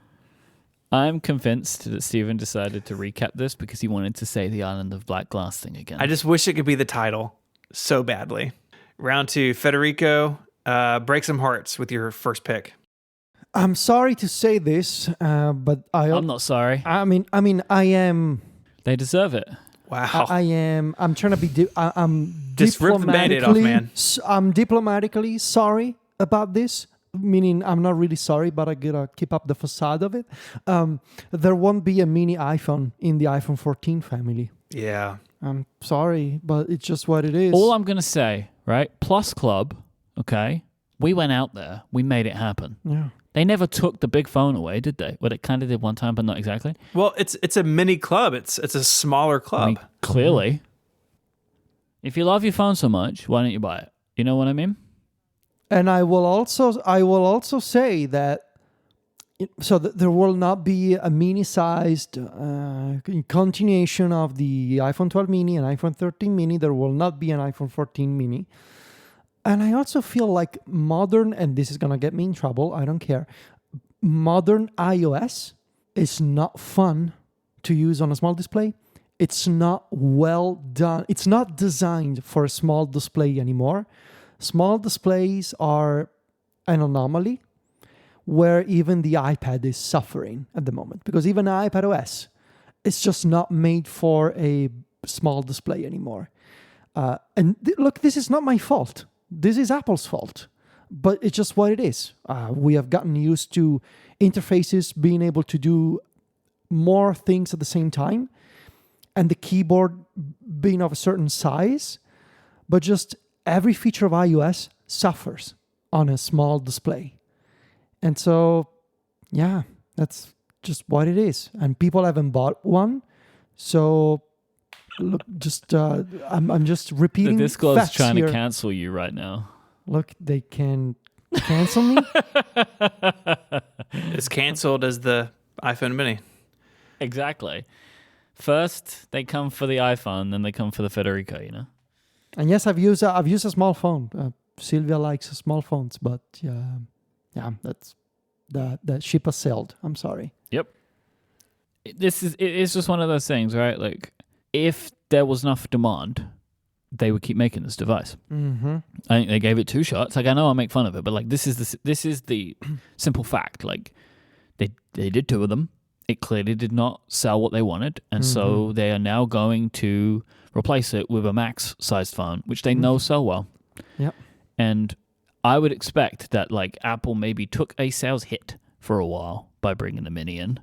I'm convinced that Steven decided to recap this because he wanted to say the island of black glass thing again. I just wish it could be the title so badly. Round two, Federico, break some hearts with your first pick. I'm sorry to say this, but I'm not sorry. I mean, I am. They deserve it. Wow. I am. I'm trying to be. I'm Just rip the Band-Aid off, man. I'm diplomatically sorry about this. Meaning, I'm not really sorry, but I gotta keep up the facade of it. There won't be a mini iPhone in the iPhone 14 family. Yeah. I'm sorry, but it's just what it is. All I'm going to say, right? Plus Club, okay? We went out there. We made it happen. Yeah. They never took the big phone away, did they? Well, it kind of did one time, but not exactly. Well, it's a mini club. It's a smaller club. I mean, clearly. If you love your phone so much, why don't you buy it? You know what I mean? And I will also say that there will not be a mini-sized continuation of the iPhone 12 mini and iPhone 13 mini. There will not be an iPhone 14 mini. And I also feel like modern, and this is going to get me in trouble, I don't care, modern iOS is not fun to use on a small display. It's not well done. It's not designed for a small display anymore. Small displays are an anomaly where even the iPad is suffering at the moment, because even iPad OS is just not made for a small display anymore. Look, this is not my fault. This is Apple's fault, but it's just what it is. We have gotten used to interfaces being able to do more things at the same time, and the keyboard being of a certain size, but just every feature of iOS suffers on a small display. And so, yeah, that's just what it is. And people haven't bought one, so look, I'm just repeating. The Discord's facts trying here. to cancel you right now. Look, they can cancel me. As canceled as the iPhone mini. Exactly. First, they come for the iPhone, then they come for the Federico, you know? And yes, I've used a small phone. Sylvia likes small phones, but yeah, that's the ship has sailed. I'm sorry. Yep. It's just one of those things, right? Like, if there was enough demand, they would keep making this device. Mm-hmm. I think they gave it 2 shots. Like, I know I make fun of it, but like this is the simple fact. Like, they did 2 of them. It clearly did not sell what they wanted, and so they are now going to replace it with a max-sized phone, which they know sell well. Yep. And I would expect that like Apple maybe took a sales hit for a while by bringing the mini in,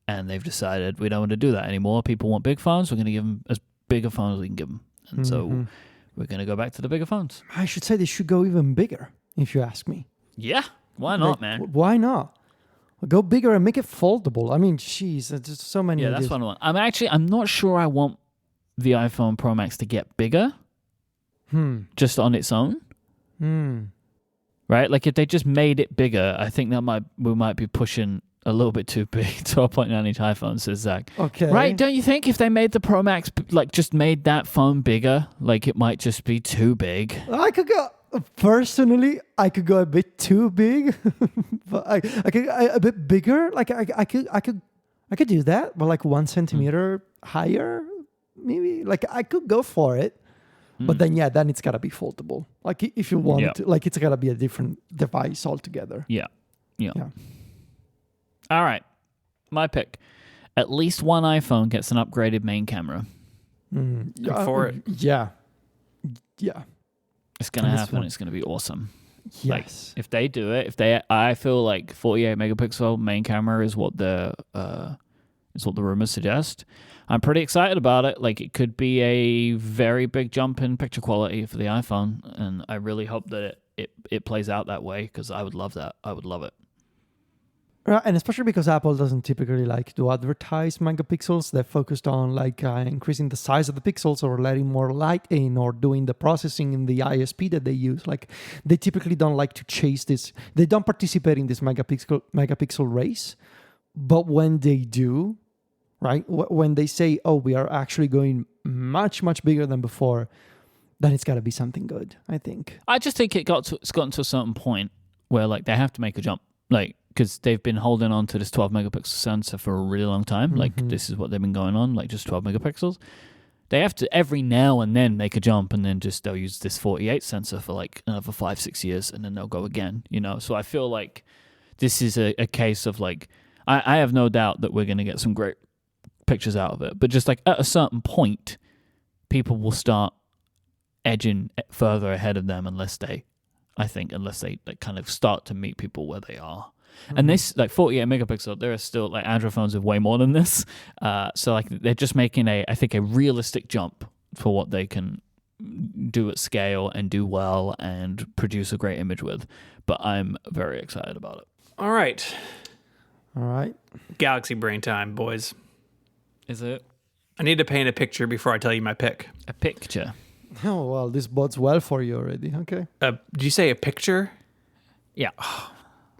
and they've decided we don't want to do that anymore. People want big phones. We're going to give them as big a phone as we can give them. And so we're going to go back to the bigger phones. I should say they should go even bigger, if you ask me. Yeah. Why not, Like, man? Why not? Go bigger and make it foldable. I mean, jeez, there's just so many Yeah, ideas. that's what I want. I'm not sure I want the iPhone Pro Max to get bigger just on its own. Right? Like if they just made it bigger, I think we might be pushing a little bit too big. 12.9-inch iPhone, says Zach. Okay. Right? Don't you think if they made the Pro Max, like just made that phone bigger, like it might just be too big? I could go a bit too big, but I could a bit bigger. Like I could do that, but like 1 centimeter higher, maybe. Like I could go for it, but then it's gotta be foldable. Like if you want it to, like it's gotta be a different device altogether. Yeah. All right, my pick. At least one iPhone gets an upgraded main camera. For it. Yeah. It's gonna happen. It's gonna be awesome. Yes. Like, if they do it, I feel like 48 megapixel main camera is what the rumors suggest. I'm pretty excited about it. Like, it could be a very big jump in picture quality for the iPhone, and I really hope that it plays out that way, because I would love that. I would love it. Right, and especially because Apple doesn't typically like to advertise megapixels. They're focused on like increasing the size of the pixels or letting more light in or doing the processing in the ISP that they use. Like they typically don't like to chase this. They don't participate in this megapixel race. But when they do, right, when they say, oh, we are actually going much, much bigger than before, then it's got to be something good, I think. I just think it's gotten to a certain point where like they have to make a jump. Like, because they've been holding on to this 12 megapixel sensor for a really long time. Like, this is what they've been going on, like just 12 megapixels. They have to every now and then make a jump, and then just they'll use this 48 sensor for like another 5-6 years, and then they'll go again, you know? So I feel like this is a case of like, I have no doubt that we're going to get some great pictures out of it. But just like at a certain point, people will start edging further ahead of them unless they like kind of start to meet people where they are. And this, like 48 megapixel, there are still like Android phones with way more than this. So like they're just making I think a realistic jump for what they can do at scale and do well and produce a great image with. But I'm very excited about it. All right. Galaxy brain time, boys. Is it I need to paint a picture before I tell you my pick. a picture? Oh, well, this bodes well for you already. Okay. Did you say a picture? Yeah.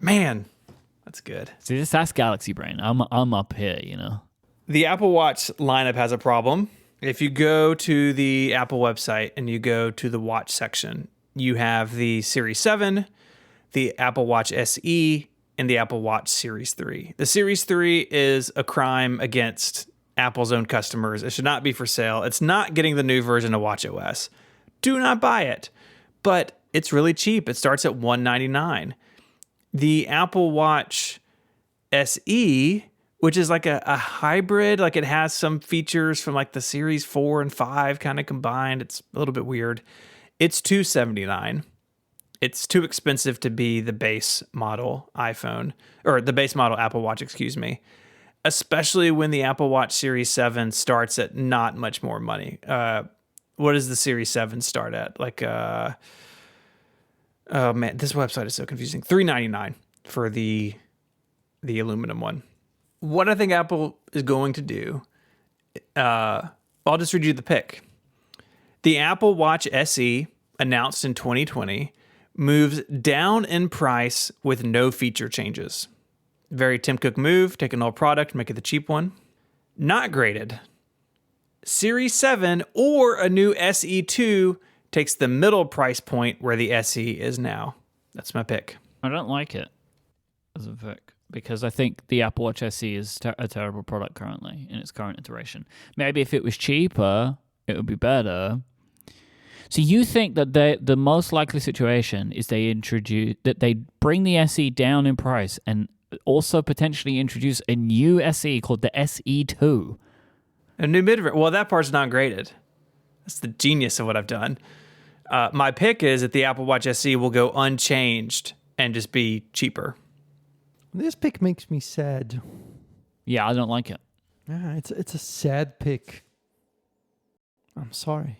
Man, that's good. See, that's Galaxy Brain. I'm up here, you know. The Apple Watch lineup has a problem. If you go to the Apple website and you go to the watch section, you have the Series 7, the Apple Watch SE, and the Apple Watch Series 3. The Series 3 is a crime against Apple's own customers. It should not be for sale. It's not getting the new version of watchOS. Do not buy it. But it's really cheap. It starts at $199. The Apple Watch SE, which is like a hybrid, like it has some features from like the Series 4 and 5 kind of combined. It's a little bit weird. It's $279. It's too expensive to be the base model iPhone, or the base model Apple Watch, excuse me. Especially when the Apple Watch Series 7 starts at not much more money. What does the Series 7 start at? Like, oh man, this website is so confusing. $399 for the aluminum one. What I think Apple is going to do, I'll just read you the pick. The Apple Watch SE, announced in 2020, moves down in price with no feature changes. Very Tim Cook move, take an old product, make it the cheap one. Not graded. Series 7 or a new SE2 takes the middle price point where the SE is now. That's my pick. I don't like it as a pick because I think the Apple Watch SE is a terrible product currently in its current iteration. Maybe if it was cheaper, it would be better. So you think that the most likely situation is they bring the SE down in price and also potentially introduce a new SE called the SE2. A new mid-range. Well, that part's not graded. That's the genius of what I've done. My pick is that the Apple Watch SE will go unchanged and just be cheaper. This pick makes me sad. Yeah, I don't like it. Yeah, it's a sad pick. I'm sorry.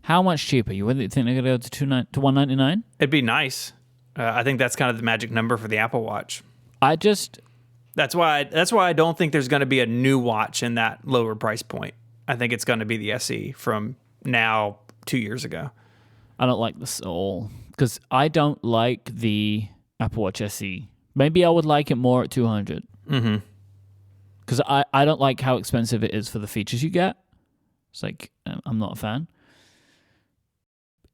How much cheaper? You think they're going to go to $199? It'd be nice. I think that's kind of the magic number for the Apple Watch. That's why I don't think there's going to be a new watch in that lower price point. I think it's going to be the SE from now 2 years ago. I don't like this at all because I don't like the Apple Watch SE. Maybe I would like it more at $200. Mm-hmm. Because I don't like how expensive it is for the features you get. It's like, I'm not a fan.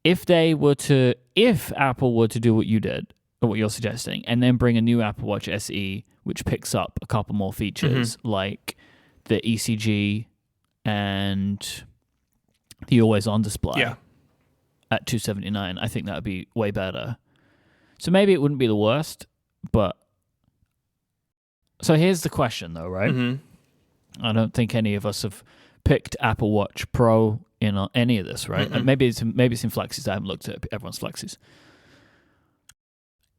If Apple were to do what you did, or what you're suggesting, and then bring a new Apple Watch SE, which picks up a couple more features, like the ECG and the always-on display at $279, I think that would be way better. So maybe it wouldn't be the worst, but... So here's the question, though, right? Mm-hmm. I don't think any of us have picked Apple Watch Pro in any of this, right? Mm-mm. Maybe it's in flexes. I haven't looked at everyone's flexes.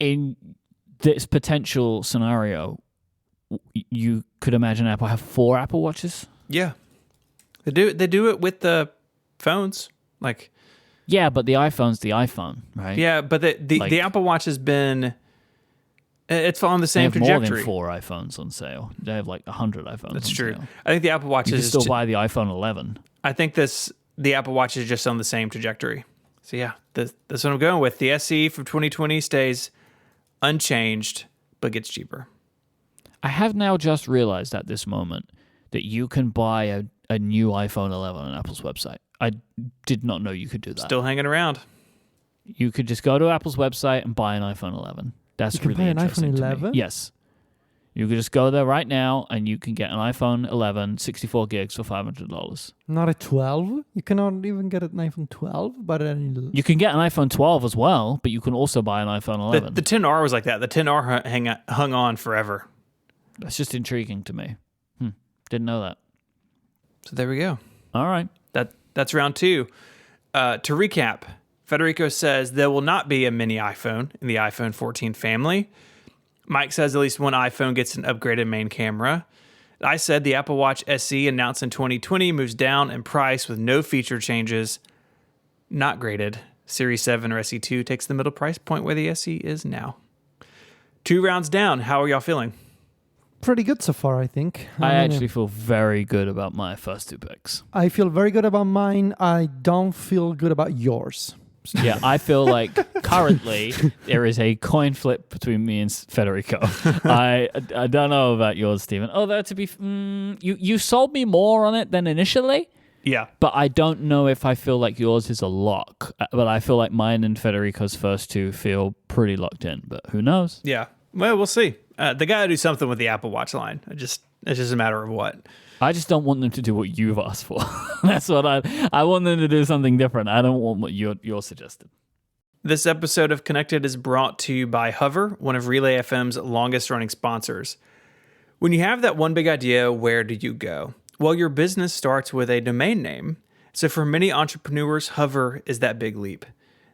In this potential scenario, you could imagine Apple have 4 Apple Watches? Yeah. They do it with the phones. Like, yeah, but the iPhone's the iPhone, right? Yeah, but the Apple Watch has been... It's following the same they have trajectory. More than 4 iPhones on sale. They have like 100 iPhones. That's on true. Sale. I think the Apple Watch you is can still buy the iPhone 11. I think the Apple Watch is just on the same trajectory. So yeah, that's what I'm going with. The SE from 2020 stays unchanged, but gets cheaper. I have now just realized at this moment that you can buy a new iPhone 11 on Apple's website. I did not know you could do that. Still hanging around. You could just go to Apple's website and buy an iPhone 11. That's really interesting. You can buy an iPhone 11? Yes. You could just go there right now and you can get an iPhone 11, 64 gigs for $500. Not a 12? You cannot even get an iPhone 12? But you can get an iPhone 12 as well, but you can also buy an iPhone 11. The 10R was like that. The 10R hung on forever. That's just intriguing to me. Didn't know that. So there we go. All right. That's round 2. To recap, Federico says there will not be a mini iPhone in the iPhone 14 family. Mike says at least one iPhone gets an upgraded main camera. I said the Apple Watch SE announced in 2020 moves down in price with no feature changes. not graded. Series 7 or SE2 takes the middle price point where the SE is now. 2 rounds down. How are y'all feeling? Pretty good so far, I think. I actually feel very good about my first 2 picks. I feel very good about mine. I don't feel good about yours. Yeah, I feel like currently there is a coin flip between me and Federico. I don't know about yours, Stephen. Although to be, you sold me more on it than initially. Yeah. But I don't know if I feel like yours is a lock. But I feel like mine and Federico's first 2 feel pretty locked in. But who knows? Yeah. Well, we'll see. They got to do something with the Apple Watch line. It's just a matter of what. I just don't want them to do what you've asked for. That's what I want them to do something different. I don't want what you're suggested. This episode of Connected is brought to you by Hover, one of Relay FM's longest running sponsors. When you have that one big idea, where do you go? Well, your business starts with a domain name. So for many entrepreneurs, Hover is that big leap.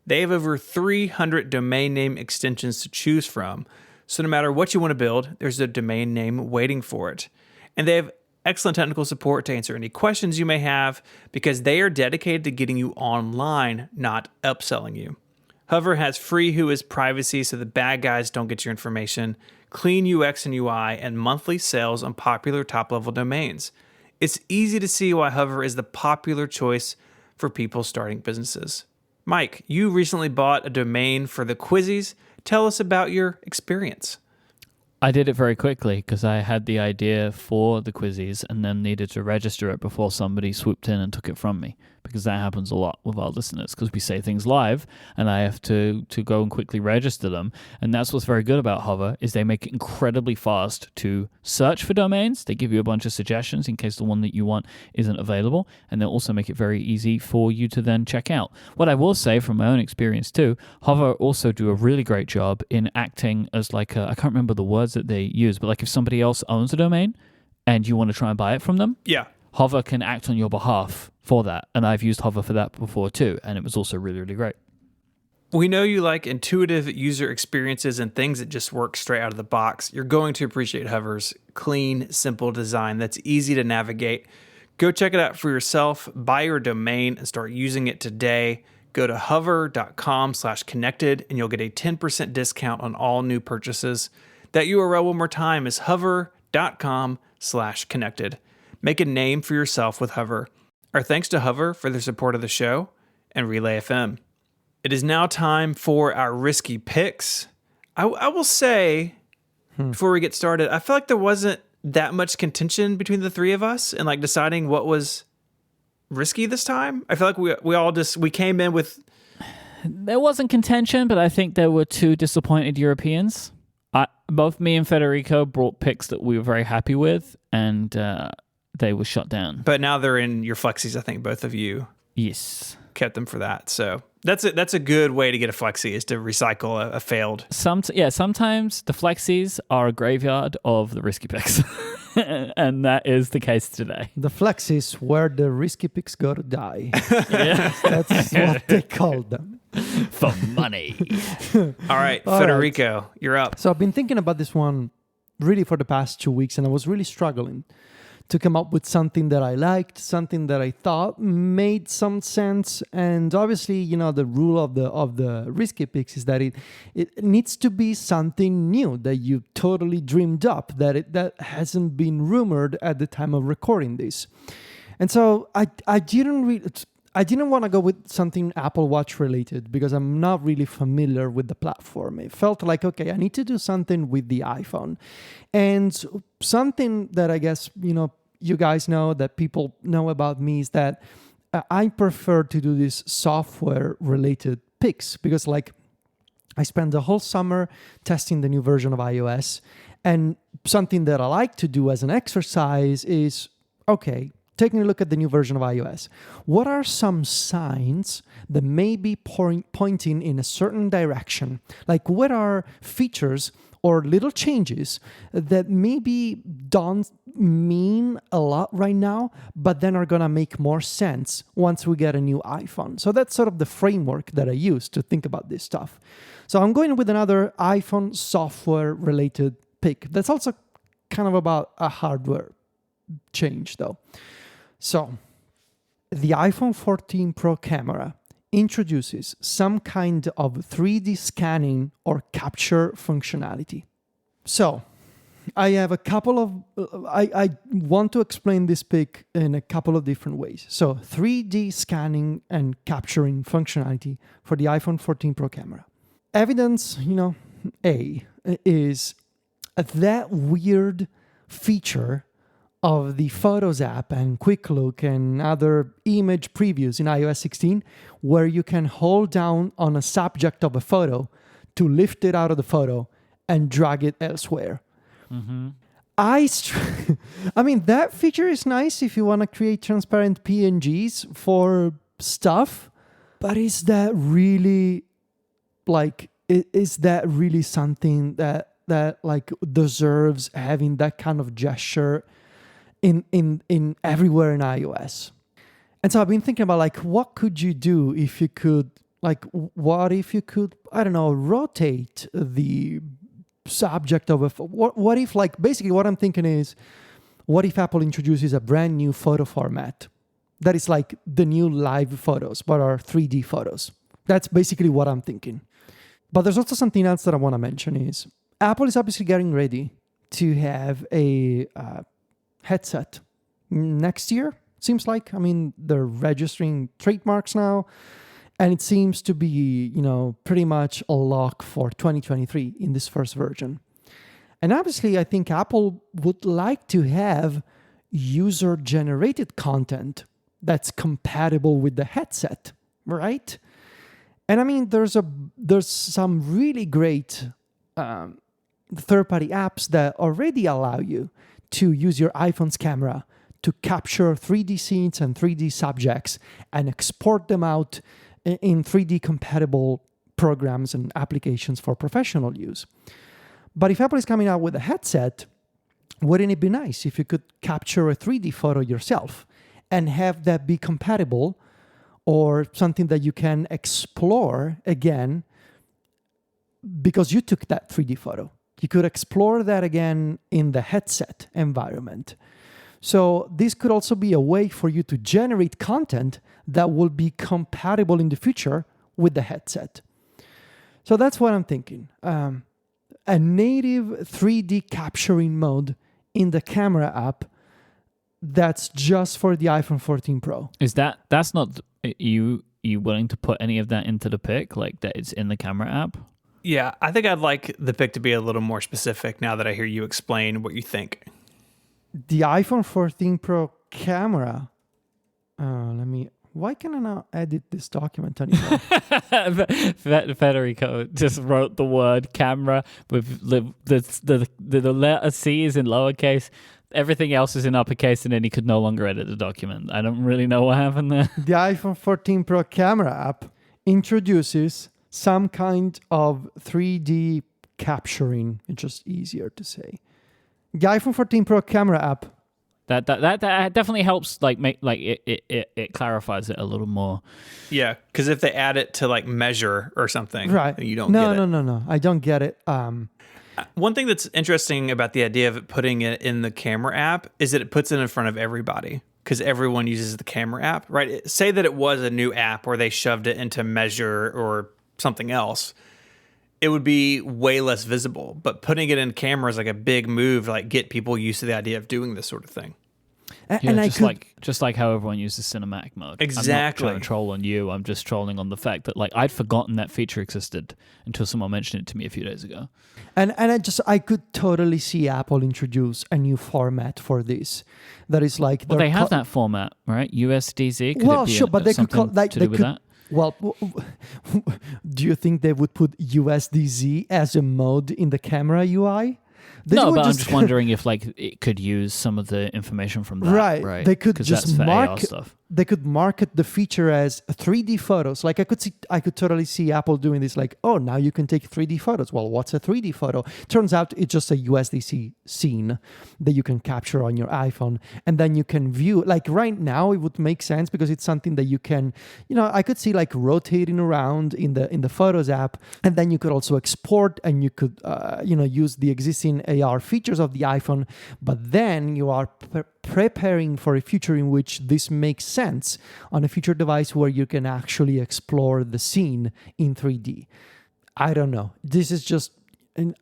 They have over 300 domain name extensions to choose from. So no matter what you want to build, there's a domain name waiting for it. And they have excellent technical support to answer any questions you may have because they are dedicated to getting you online, not upselling you. Hover has free WHOIS privacy so the bad guys don't get your information, clean UX and UI, and monthly sales on popular top-level domains. It's easy to see why Hover is the popular choice for people starting businesses. Mike, you recently bought a domain for the Quizzies. Tell us about your experience. I did it very quickly because I had the idea for the Quizzies and then needed to register it before somebody swooped in and took it from me, because that happens a lot with our listeners because we say things live and I have to go and quickly register them. And that's what's very good about Hover is they make it incredibly fast to search for domains. They give you a bunch of suggestions in case the one that you want isn't available, and they'll also make it very easy for you to then check out. What I will say from my own experience too, Hover also do a really great job in acting as like I can't remember the words that they use, but like if somebody else owns a domain and you want to try and buy it from them, yeah, Hover can act on your behalf for that. And I've used Hover for that before too, and it was also really, really great. We know you like intuitive user experiences and things that just work straight out of the box. You're going to appreciate Hover's clean, simple design that's easy to navigate. Go check it out for yourself, buy your domain, and start using it today. Go to hover.com/connected and you'll get a 10% discount on all new purchases. That URL one more time is hover.com/connected. Make a name for yourself with Hover. Our thanks to Hover for their support of the show and Relay FM. It is now time for our risky picks. I will say, before we get started, I feel like there wasn't that much contention between the 3 of us and like deciding what was risky this time. I feel like we came in with... There wasn't contention, but I think there were 2 disappointed Europeans. Both me and Federico brought picks that we were very happy with, and they were shut down. But now they're in your flexies. I think both of you Yes. kept them for that. So that's a good way to get a flexi, is to recycle a failed. Sometimes the flexies are a graveyard of the risky picks, and that is the case today. The flex is where the risky picks go to die. Yeah. That's what they call them. For money. All right, Federico, you're up. So I've been thinking about this one really for the past 2 weeks, and I was really struggling to come up with something that I liked, something that I thought made some sense. And obviously, you know, the rule of the risky picks is that it needs to be something new that you totally dreamed up, that hasn't been rumored at the time of recording this. And so I didn't want to go with something Apple Watch related because I'm not really familiar with the platform. It felt like, okay, I need to do something with the iPhone. And something that I guess, you know, you guys know, that people know about me, is that I prefer to do this software related picks because like I spent the whole summer testing the new version of iOS. And something that I like to do as an exercise is, okay, taking a look at the new version of iOS. What are some signs that may be pointing in a certain direction? Like what are features or little changes that maybe don't mean a lot right now, but then are going to make more sense once we get a new iPhone? So that's sort of the framework that I use to think about this stuff. So I'm going with another iPhone software related pick. That's also kind of about a hardware change though. So the iPhone 14 Pro camera introduces some kind of 3D scanning or capture functionality. So I have a couple of, I want to explain this pic in a couple of different ways. So 3D scanning and capturing functionality for the iPhone 14 Pro camera. Evidence, A, is that weird feature of the Photos app and Quick Look and other image previews in iOS 16, where you can hold down on a subject of a photo to lift it out of the photo and drag it elsewhere. Mm-hmm. I mean, that feature is nice if you want to create transparent PNGs for stuff, but is that really something that like deserves having that kind of gesture in everywhere in iOS? And so I've been thinking about like, what could you do if you could, like, what if you could, I don't know, rotate the subject of what if, like, basically what I'm thinking is, what if Apple introduces a brand new photo format that is like the new live photos, but are 3D photos? That's basically what I'm thinking. But there's also something else that I want to mention is Apple is obviously getting ready to have a headset next year, seems like. I mean, they're registering trademarks now, and it seems to be, pretty much a lock for 2023 in this first version. And obviously, I think Apple would like to have user-generated content that's compatible with the headset, right? And I mean, there's some really great third-party apps that already allow you to use your iPhone's camera to capture 3D scenes and 3D subjects and export them out in 3D compatible programs and applications for professional use. But if Apple is coming out with a headset, wouldn't it be nice if you could capture a 3D photo yourself and have that be compatible, or something that you can explore again because you took that 3D photo? You could explore that again in the headset environment. So this could also be a way for you to generate content that will be compatible in the future with the headset. So that's what I'm thinking. A native 3D capturing mode in the camera app that's just for the iPhone 14 Pro. That's not you willing to put any of that into the pic, like that it's in the camera app? Yeah, I think I'd like the pic to be a little more specific now that I hear you explain what you think. The iPhone 14 Pro camera. Why can I not edit this document anymore? Federico just wrote the word camera with the letter C is in lowercase. Everything else is in uppercase, and then he could no longer edit the document. I don't really know what happened there. The iPhone 14 Pro camera app introduces some kind of 3D capturing. It's just easier to say. The iPhone 14 Pro camera app. That definitely helps. Like it clarifies it a little more. Yeah, because if they add it to like measure or something, right? You don't get it. No. I don't get it. One thing that's interesting about the idea of putting it in the camera app is that it puts it in front of everybody, because everyone uses the camera app, right? Say that it was a new app where they shoved it into Measure or something else, it would be way less visible. But putting it in camera is like a big move to like get people used to the idea of doing this sort of thing. Yeah, just like how everyone uses cinematic mode. Exactly. I'm not trying to troll on you. I'm just trolling on the fact that like I'd forgotten that feature existed until someone mentioned it to me a few days ago. And I could totally see Apple introduce a new format for this. That is like, well, they have that format, right? USDZ. Could well, it be sure, but they could call like they could. That? Well, do you think they would put USDZ as a mode in the camera UI? No, but I'm just wondering if like it could use some of the information from that. Right. They could just they could market the feature as 3D photos. Like I could totally see Apple doing this. Like, oh, now you can take 3D photos. Well, what's a 3D photo? Turns out it's just a USDC scene that you can capture on your iPhone, and then you can view. Like right now, it would make sense because it's something that you can, I could see like rotating around in the Photos app, and then you could also export, and you could use the existing AR features of the iPhone. But then you are preparing for a future in which this makes sense sense on a future device where you can actually explore the scene in 3D. I don't know. This is just,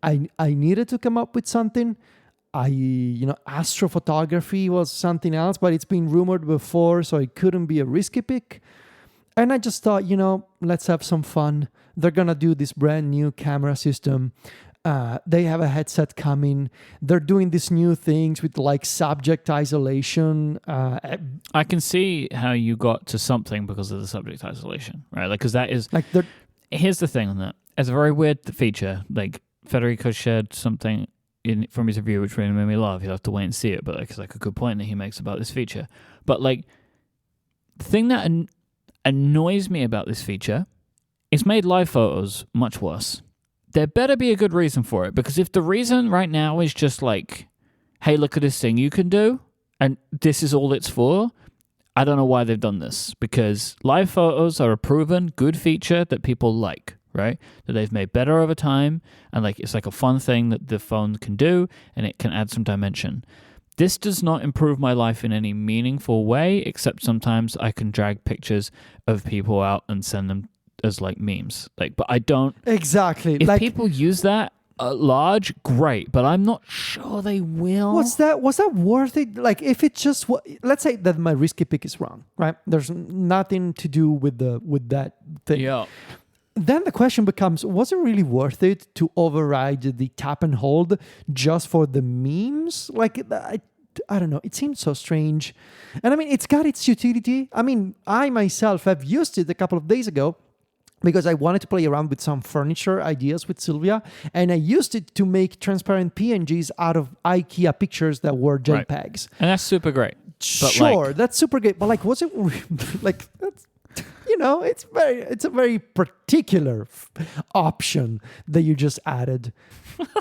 I needed to come up with something. Astrophotography was something else, but it's been rumored before, so it couldn't be a risky pick. And I just thought, let's have some fun. They're going to do this brand new camera system. They have a headset coming. They're doing these new things with like subject isolation. I can see how you got to something because of the subject isolation, right? Like, because that is... Here's the thing on that. It's a very weird feature. Like, Federico shared something from his review which really made me laugh. You'll have to wait and see it, but it's like a good point that he makes about this feature. But like, the thing that annoys me about this feature is made live photos much worse. There better be a good reason for it, because if the reason right now is just like, hey, look at this thing you can do, and this is all it's for, I don't know why they've done this, because live photos are a proven good feature that people like, right? That they've made better over time, and like it's like a fun thing that the phone can do, and it can add some dimension. This does not improve my life in any meaningful way, except sometimes I can drag pictures of people out and send them as like memes. Like, but I don't... Exactly. If people use that large, great, but I'm not sure they will. Was that worth it? Like, if it just... Let's say that my risky pick is wrong, right? There's nothing to do with that thing. Yeah. Then the question becomes, was it really worth it to override the tap and hold just for the memes? Like, I don't know. It seems so strange. And I mean, it's got its utility. I mean, I myself have used it a couple of days ago because I wanted to play around with some furniture ideas with Sylvia. And I used it to make transparent PNGs out of IKEA pictures that were JPEGs. Right. And that's super great. Sure, that's super great. But like, was it like... That's, it's a very particular option that you just added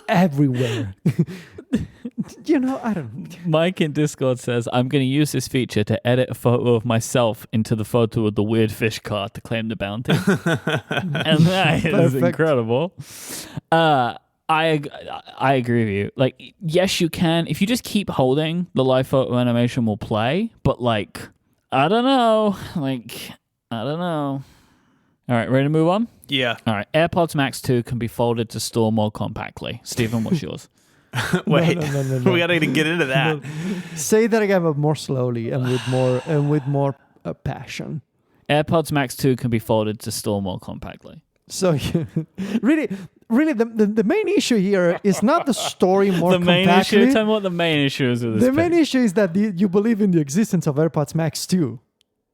everywhere. I don't know. Mike in Discord says, I'm going to use this feature to edit a photo of myself into the photo of the weird fish card to claim the bounty. And that is incredible. I agree with you. Like, yes, you can. If you just keep holding, the live photo animation will play. But like, I don't know. I don't know. All right, ready to move on? Yeah. All right, AirPods Max 2 can be folded to store more compactly. Stephen, what's yours? Wait, no. We got to get into that. No. Say that again, but more slowly and with more passion. AirPods Max 2 can be folded to store more compactly. So, really, the main issue here is not the story more compactly. Tell me what the main issue is with this. The main issue is that you believe in the existence of AirPods Max 2.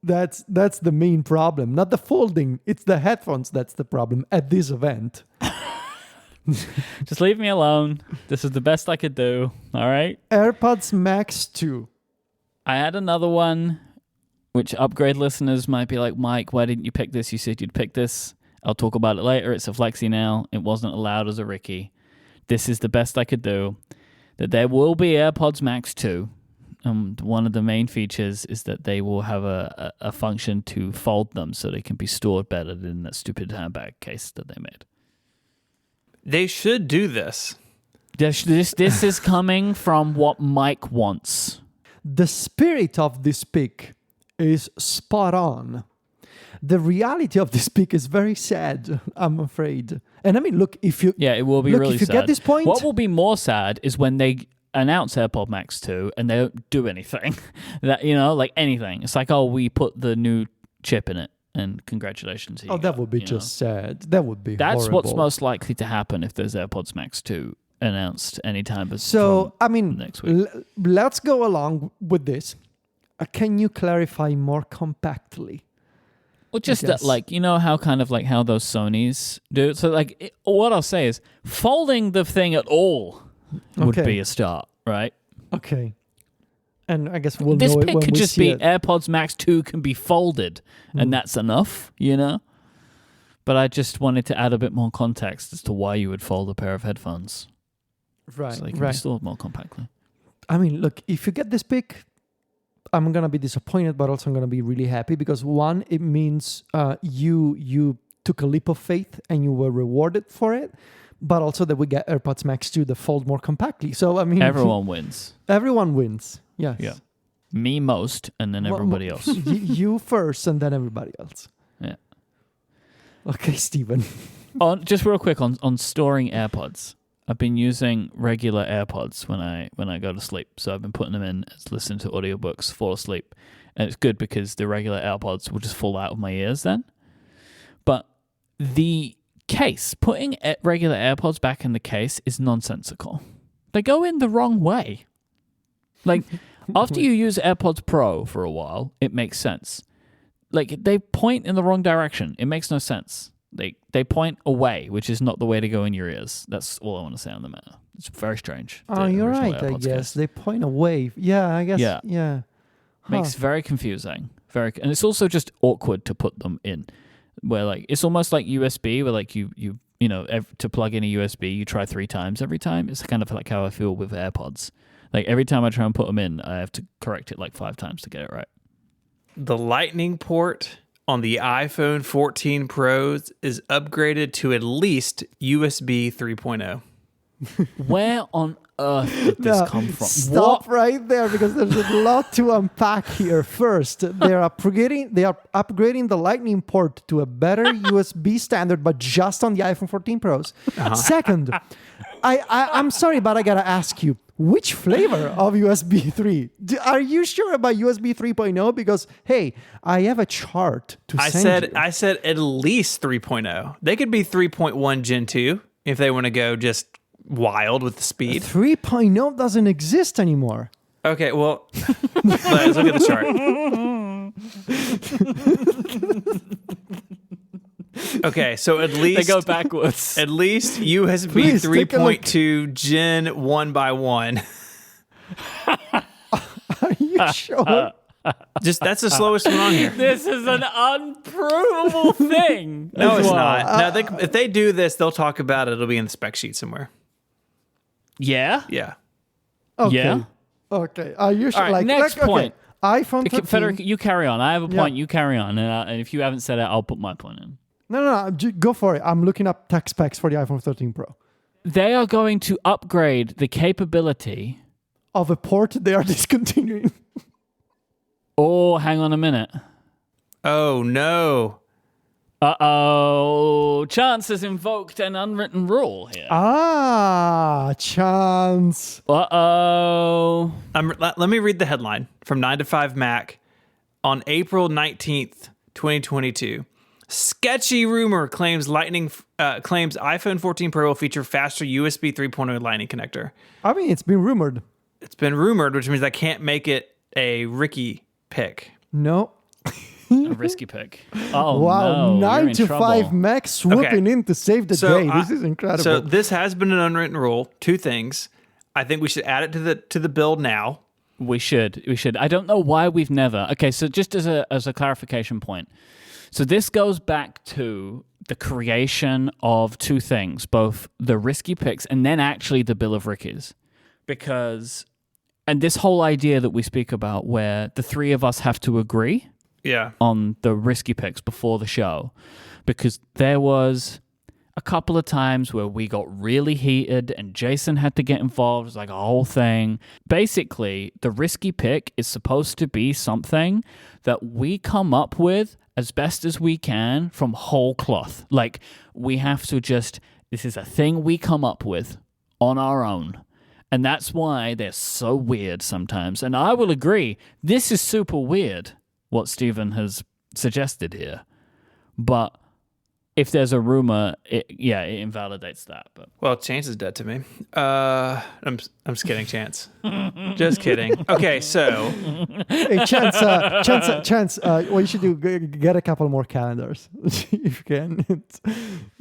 That's the main problem, not the folding. It's the headphones that's the problem at this event. Just leave me alone. This is the best I could do. All right? AirPods Max 2. I had another one, which upgrade listeners might be like, Mike, why didn't you pick this? You said you'd pick this. I'll talk about it later. It's a Flexi now. It wasn't allowed as a Ricky. This is the best I could do. That there will be AirPods Max 2. One of the main features is that they will have a function to fold them so they can be stored better than that stupid handbag case that they made. They should do this. This is coming from what Mike wants. The spirit of this pick is spot on. The reality of this pick is very sad, I'm afraid. And I mean, look, it will be really sad. If you get this point... What will be more sad is when they announce AirPod Max 2 and they don't do anything. Like anything. It's like, oh, we put the new chip in it and congratulations. That would be just sad. That would be That's horrible. What's most likely to happen if there's AirPods Max 2 announced anytime. So, I mean, next week. Let's go along with this. Can you clarify more compactly? Well, just that, like, how kind of like how those Sonys do. So, like, what I'll say is folding the thing at all would be a start, right? Okay. And I guess we'll this know it pick when could we just see be it. AirPods Max 2 can be folded, and that's enough, But I just wanted to add a bit more context as to why you would fold a pair of headphones. Right, so they can be stored more compactly. I mean, look, if you get this pick, I'm going to be disappointed, but also I'm going to be really happy because one, it means you took a leap of faith and you were rewarded for it. But also that we get AirPods Max 2 that fold more compactly. So, I mean... Everyone wins. Everyone wins. Yes. Yeah. Me most, and then everybody else. You first, and then everybody else. Yeah. Okay, Steven. Just real quick on storing AirPods. I've been using regular AirPods when I go to sleep. So I've been putting them in as listening to audiobooks, fall asleep. And it's good because the regular AirPods will just fall out of my ears then. But the case, putting regular AirPods back in the case is nonsensical. They go in the wrong way. Like, after you use AirPods Pro for a while, it makes sense. Like, they point in the wrong direction. It makes no sense. They point away, which is not the way to go in your ears. That's all I want to say on the matter. It's very strange. Oh, you're right, I guess. Case. They point away. Yeah, I guess. Yeah. Makes very confusing. And it's also just awkward to put them in. Where, like, it's almost like USB, where, like, you know, to plug in a USB, you try 3 times every time. It's kind of like how I feel with AirPods. Like, every time I try and put them in, I have to correct it like 5 times to get it right. The Lightning port on the iPhone 14 Pros is upgraded to at least USB 3.0. Where on earth did this come from? Stop right there, because there's a lot to unpack here. First, they are upgrading the Lightning port to a better USB standard, but just on the iPhone 14 Pros. Uh-huh. Second, I'm sorry, but I gotta ask you, which flavor of USB 3? Are you sure about USB 3.0? Because, hey, I have a chart to send you. I said at least 3.0. They could be 3.1 Gen 2 if they want to go just wild with the speed. 3.0 doesn't exist anymore. Okay, well, let's look at the chart. Okay, so at least they go backwards. At least USB 3.2 Gen 1 by 1. Are you sure? Just that's the slowest one on here. This is an unprovable thing. No, it's not. No, if they do this, they'll talk about it. It'll be in the spec sheet somewhere. Yeah? Yeah. Okay. Yeah? Okay. Are you sure? All right, next point. iPhone 13. Federico, you carry on. I have a point. You carry on. And if you haven't said it, I'll put my point in. No. Go for it. I'm looking up tech specs for the iPhone 13 Pro. They are going to upgrade the capability of a port they are discontinuing. Oh, hang on a minute. Oh, no. Uh-oh. Chance has invoked an unwritten rule here. Chance. Uh-oh. Let me read the headline from 9 to 5 Mac on April 19th, 2022. Sketchy rumor claims claims iPhone 14 Pro will feature faster USB 3.0 Lightning connector. I mean, it's been rumored. It's been rumored, which means I can't make it a Ricky pick. No. A risky pick. Oh, wow. No. 9 to 5 Mac swooping in to save the day. This is incredible. So this has been an unwritten rule. 2 things. I think we should add it to the build now. We should. I don't know why we've never. Okay, so just as a clarification point. So this goes back to the creation of 2 things, both the risky picks and then actually the Bill of Rickies. And this whole idea that we speak about where the 3 of us have to agree on the risky picks before the show, because there was a couple of times where we got really heated and Jason had to get involved. It was like a whole thing. Basically, the risky pick is supposed to be something that we come up with as best as we can from whole cloth. Like, we have to this is a thing we come up with on our own. And that's why they're so weird sometimes. And I will agree, this is super weird, what Steven has suggested here. But if there's a rumor, it invalidates that. But well, Chance is dead to me. I'm just kidding, Chance. Just kidding. Okay, so hey, Chance. What you should do? Get a couple more calendars if you can.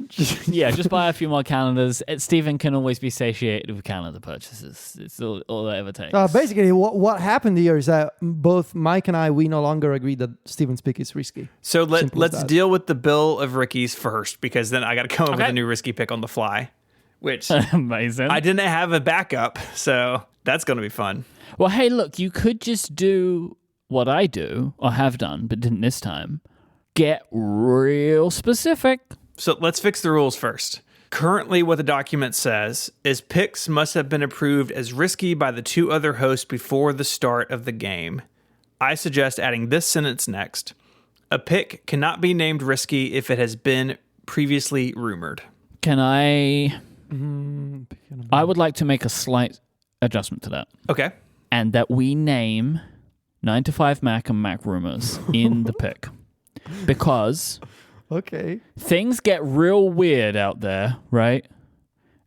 Just buy a few more calendars. Steven can always be satiated with calendar purchases. It's all that ever takes. Basically, what happened here is that both Mike and we no longer agree that Steven's pick is risky. So let's deal with the Bill of Rickies first, because then I got to come up with a new risky pick on the fly, which amazing. I didn't have a backup, so that's going to be fun. Well, hey, look, you could just do what I do or have done, but didn't this time. Get real specific. So let's fix the rules first. Currently, what the document says is picks must have been approved as risky by the 2 other hosts before the start of the game. I suggest adding this sentence next. A pick cannot be named risky if it has been previously rumored. Can I would like to make a slight adjustment to that. Okay. And that we name 9 to 5 Mac and Mac Rumors in the pick. Because things get real weird out there, right?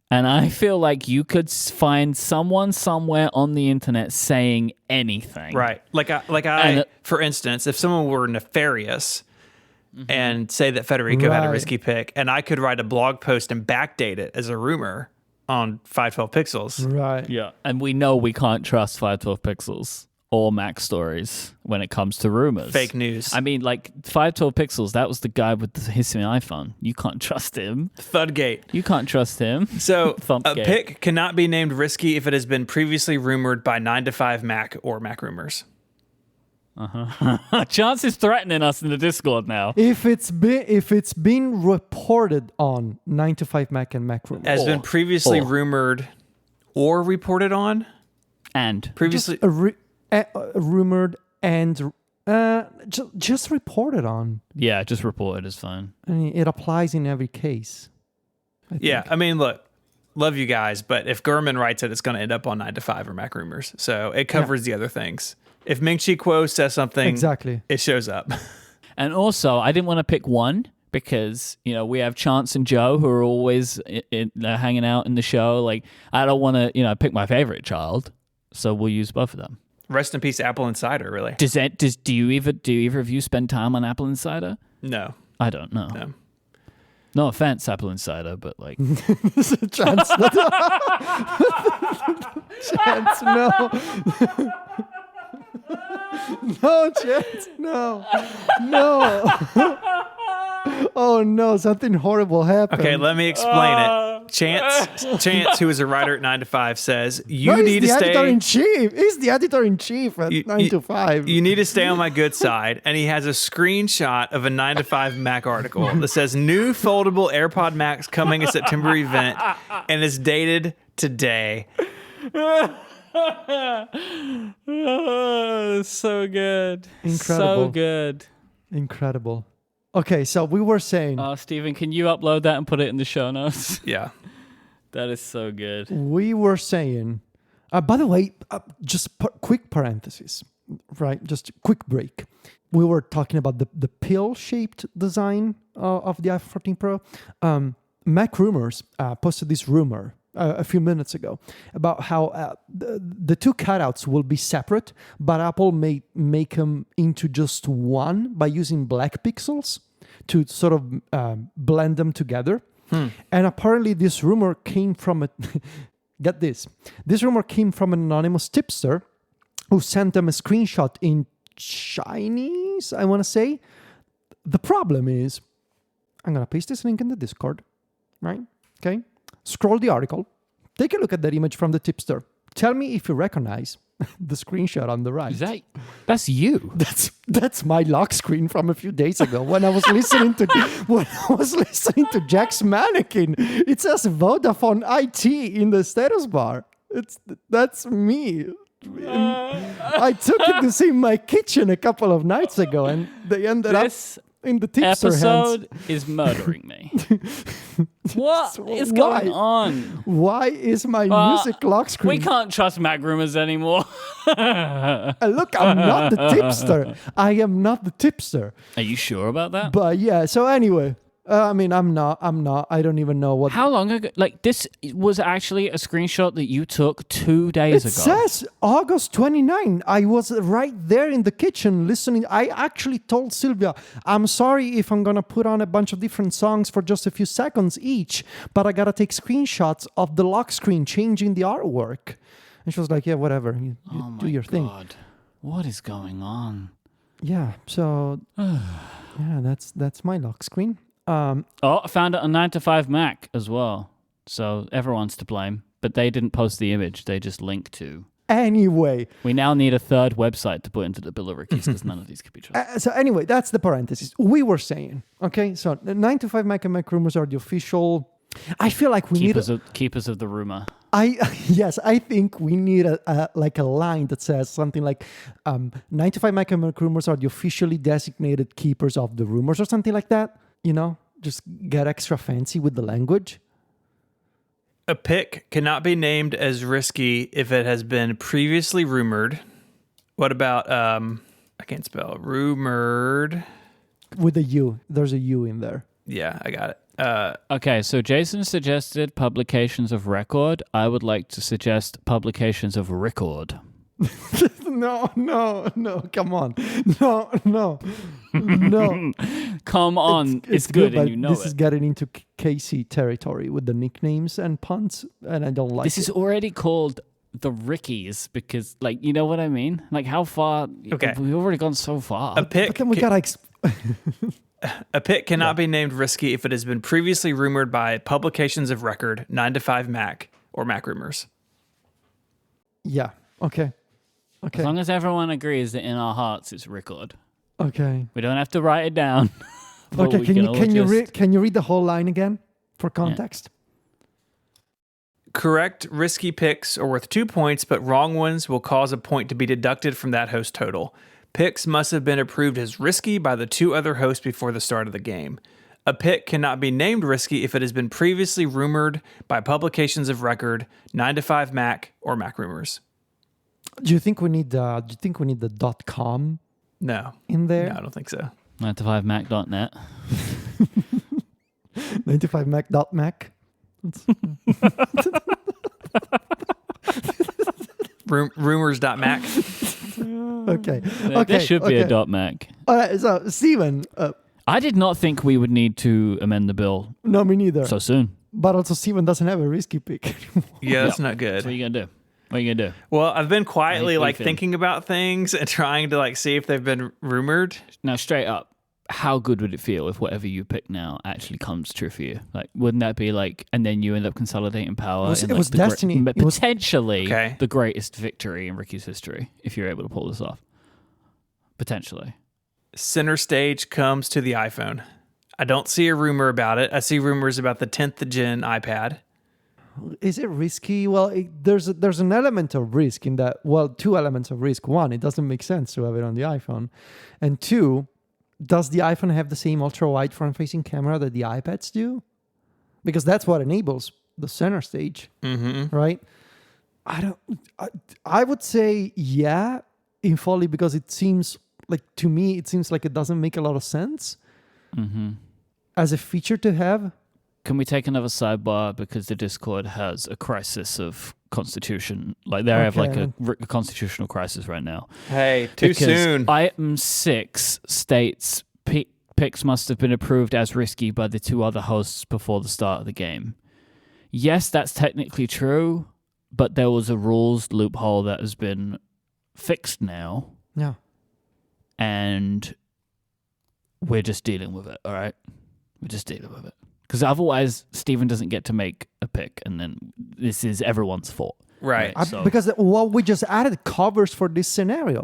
And I feel like you could find someone somewhere on the internet saying anything. Right. For instance, if someone were nefarious and say that Federico had a risky pick, and I could write a blog post and backdate it as a rumor on 512 Pixels. Right. Yeah. And we know we can't trust 512 Pixels or Mac Stories when it comes to rumors. Fake news. I mean, like 512 Pixels, that was the guy with the hissing iPhone. You can't trust him. Thudgate. You can't trust him. So a Thumpgate. pick cannot be named risky if it has been previously rumored by 9 to 5 Mac or Mac Rumors. Chance is threatening us in the Discord now. If it's been reported on 9 to 5 Mac and Mac Rumors. Has been previously rumored or reported on? And Previously... rumored and just reported on. Yeah, just reported is fine. I mean, it applies in every case. I mean, look, love you guys, but if Gurman writes it, it's going to end up on 9 to 5 or Mac Rumors. So it covers the other things. If Ming-Chi Kuo says something, exactly, it shows up. And also, I didn't want to pick one because, we have Chance and Joe who are always hanging out in the show. Like, I don't want to, pick my favorite child. So we'll use both of them. Rest in peace, Apple Insider, really. Do either of you spend time on Apple Insider? No. I don't know. No. No offense, Apple Insider, but like... Chance, Chance, no. No, Chance, no. Oh no, something horrible happened. Okay, let me explain it. Chance, who is a writer at 9 to 5, says you need to stay. He's the editor-in-chief at 9 to 5. You need to stay on my good side, and he has a screenshot of a 9 to 5 Mac article that says new foldable AirPod Max coming a September event, and is dated today. So good. Incredible. So good. Incredible. Okay, so we were saying... Steven, can you upload that and put it in the show notes? Yeah. That is so good. We were saying... by the way, just quick parenthesis, right? Just a quick break. We were talking about the pill-shaped design of the iPhone 14 Pro. Mac Rumors posted this rumor a few minutes ago about how the two cutouts will be separate, but Apple may make them into just one by using black pixels to sort of blend them together. And apparently this rumor came from a... Get this. This rumor came from an anonymous tipster who sent them a screenshot in Chinese, I want to say. The problem is, I'm going to paste this link in the Discord, right? Okay. Scroll the article. Take a look at that image from the tipster. Tell me if you recognize the screenshot on the right. That's you. That's my lock screen from a few days ago when I was listening to Jack's Mannequin. It says Vodafone IT in the status bar. That's me. I took it to see my kitchen a couple of nights ago, and they ended up in the tipster episode hands. is murdering me. What is going on? Why is my music lock screen? We can't trust Mac Rumors anymore. Look, I'm not the tipster. I am not the tipster. Are you sure about that? But yeah, so anyway, I'm not. I don't even know what. How long ago? Like, this was actually a screenshot that you took 2 days ago. It says August 29. I was right there in the kitchen listening. I actually told Sylvia, I'm sorry if I'm going to put on a bunch of different songs for just a few seconds each, but I got to take screenshots of the lock screen changing the artwork. And she was like, yeah, whatever. You do your thing. What is going on? Yeah, so yeah, that's my lock screen. I found it on 9 to 5 Mac as well. So everyone's to blame. But they didn't post the image. They just linked to. Anyway. We now need a third website to put into the Bill of Rickies because none of these could be trusted. So anyway, that's the parenthesis. We were saying, okay, so the 9 to 5 Mac and Mac Rumors are the official... I feel like we keepers of the rumor. I think we need a line that says something like 95 Mac and Merc rumors are the officially designated keepers of the rumors or something like that. Just get extra fancy with the language. A pick cannot be named as risky if it has been previously rumored. What about I can't spell rumored with a U. There's a U in there. Yeah, I got it. Okay, so Jason suggested publications of record. I would like to suggest publications of record. No, come on. No. Come on. It's good and you know this is getting into Casey territory with the nicknames and puns, and I don't like this it. is already called the Rickies because, like, you know what I mean? Like, how far? Okay. We've already gone so far. A pick. But then we gotta... A pick cannot be named risky if it has been previously rumored by publications of record, 9to5 Mac, or Mac rumors. Yeah. Okay. As long as everyone agrees that in our hearts it's record. Okay. We don't have to write it down. Okay. Can you read the whole line again for context? Yeah. Correct risky picks are worth 2 points, but wrong ones will cause a point to be deducted from that host total. Picks must have been approved as risky by the 2 other hosts before the start of the game. A pick cannot be named risky if it has been previously rumored by publications of record, 9to5 Mac, or Mac rumors. Do you think we need the .com? No. In there? No, I don't think so. 9to5mac.net. 95mac.mac. Rumors.mac. Okay. There should be a .mac. All right, so Steven. I did not think we would need to amend the bill No, me neither. so soon. But also Steven doesn't have a risky pick anymore. Yeah, that's not good. So what are you going to do? What are you going to do? Well, I've been quietly How you feeling? thinking about things and trying to see if they've been rumored. Now, straight up, how good would it feel if whatever you pick now actually comes true for you? Like, wouldn't that be and then you end up consolidating power? It was destiny. Potentially Okay. the greatest victory in Ricky's history if you're able to pull this off. Potentially. Center stage comes to the iPhone. I don't see a rumor about it. I see rumors about the 10th gen iPad. Is it risky? Well, there's an element of risk in that. Well, 2 elements of risk. 1, it doesn't make sense to have it on the iPhone. And 2, does the iPhone have the same ultra-wide front-facing camera that the iPads do? Because that's what enables the center stage, right? I would say yeah, in fully, because it seems to me it doesn't make a lot of sense as a feature to have. Can we take another sidebar because the Discord has a crisis of constitution? They have a constitutional crisis right now. Hey, too soon. Item 6 states picks must have been approved as risky by the 2 other hosts before the start of the game. Yes, that's technically true, but there was a rules loophole that has been fixed now. Yeah. And we're just dealing with it, all right? We're just dealing with it. Because otherwise, Steven doesn't get to make a pick, and then this is everyone's fault. Right. Because what we just added covers for this scenario.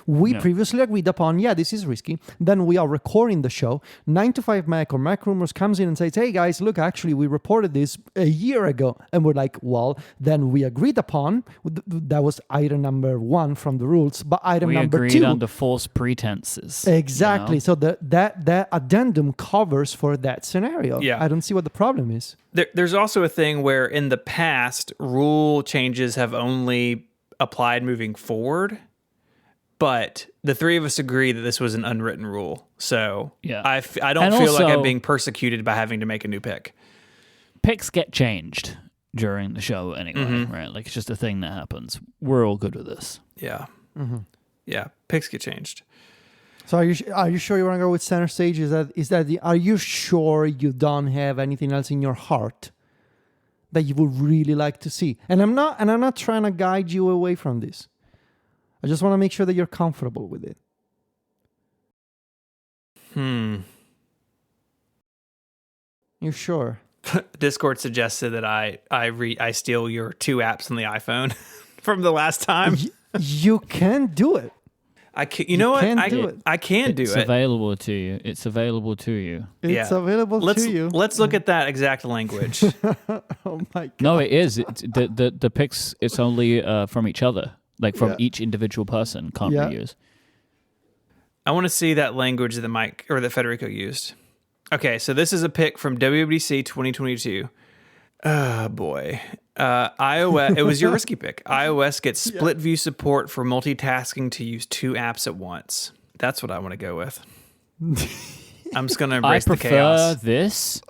We previously agreed upon, this is risky. Then we are recording the show. 9to5 Mac or Mac Rumors comes in and says, hey guys, look, actually we reported this a year ago. And we're like, well, then we agreed upon. That was item number 1 from the rules. But item number 2. We agreed under false pretenses. Exactly. So that addendum covers for that scenario. Yeah. I don't see what the problem is. There's also a thing where in the past, rule changes have only applied moving forward, but the 3 of us agree that this was an unwritten rule. So I don't feel like I'm being persecuted by having to make a new pick. Picks get changed during the show anyway, right? It's just a thing that happens. We're all good with this. Yeah. Yeah, picks get changed. So are you sure you want to go with center stage? Are you sure you don't have anything else in your heart that you would really like to see? And I'm not trying to guide you away from this. I just want to make sure that you're comfortable with it. You sure? Discord suggested that I steal your 2 apps on the iPhone from the last time. You can do it. I can, you know what? can I do it. I can do It's it. available to you. It's available to you. It's available let's, to you. Let's look at that exact language. Oh my god. No, it is. The pics. It's only from each other, like from each individual person. Can't reuse. I want to see that language that Mike or that Federico used. Okay, so this is a pic from WWDC 2022. Oh boy. iOS, it was your risky pick. iOS gets split view support for multitasking to use 2 apps at once. That's what I want to go with. I'm just going to embrace the chaos. I prefer this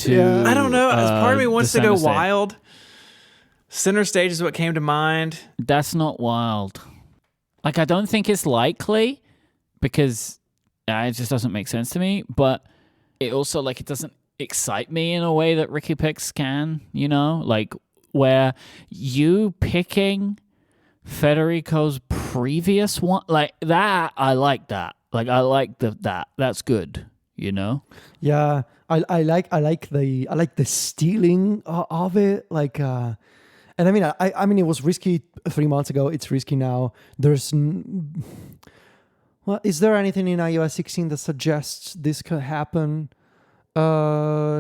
to... I don't know. Part of me wants to go Center Stage. wild. Center stage is what came to mind. That's not wild. Like, I don't think it's likely because it just doesn't make sense to me. But it also, like, it doesn't excite me in a way that Ricky picks can, you know? Like, where you picking Federico's previous one, like that, I like that. Like, I like that. That's good, you know? Yeah, I like the stealing of it. Like, and I mean, it was risky 3 months ago. It's risky now. Well, is there anything in iOS 16 that suggests this could happen? No,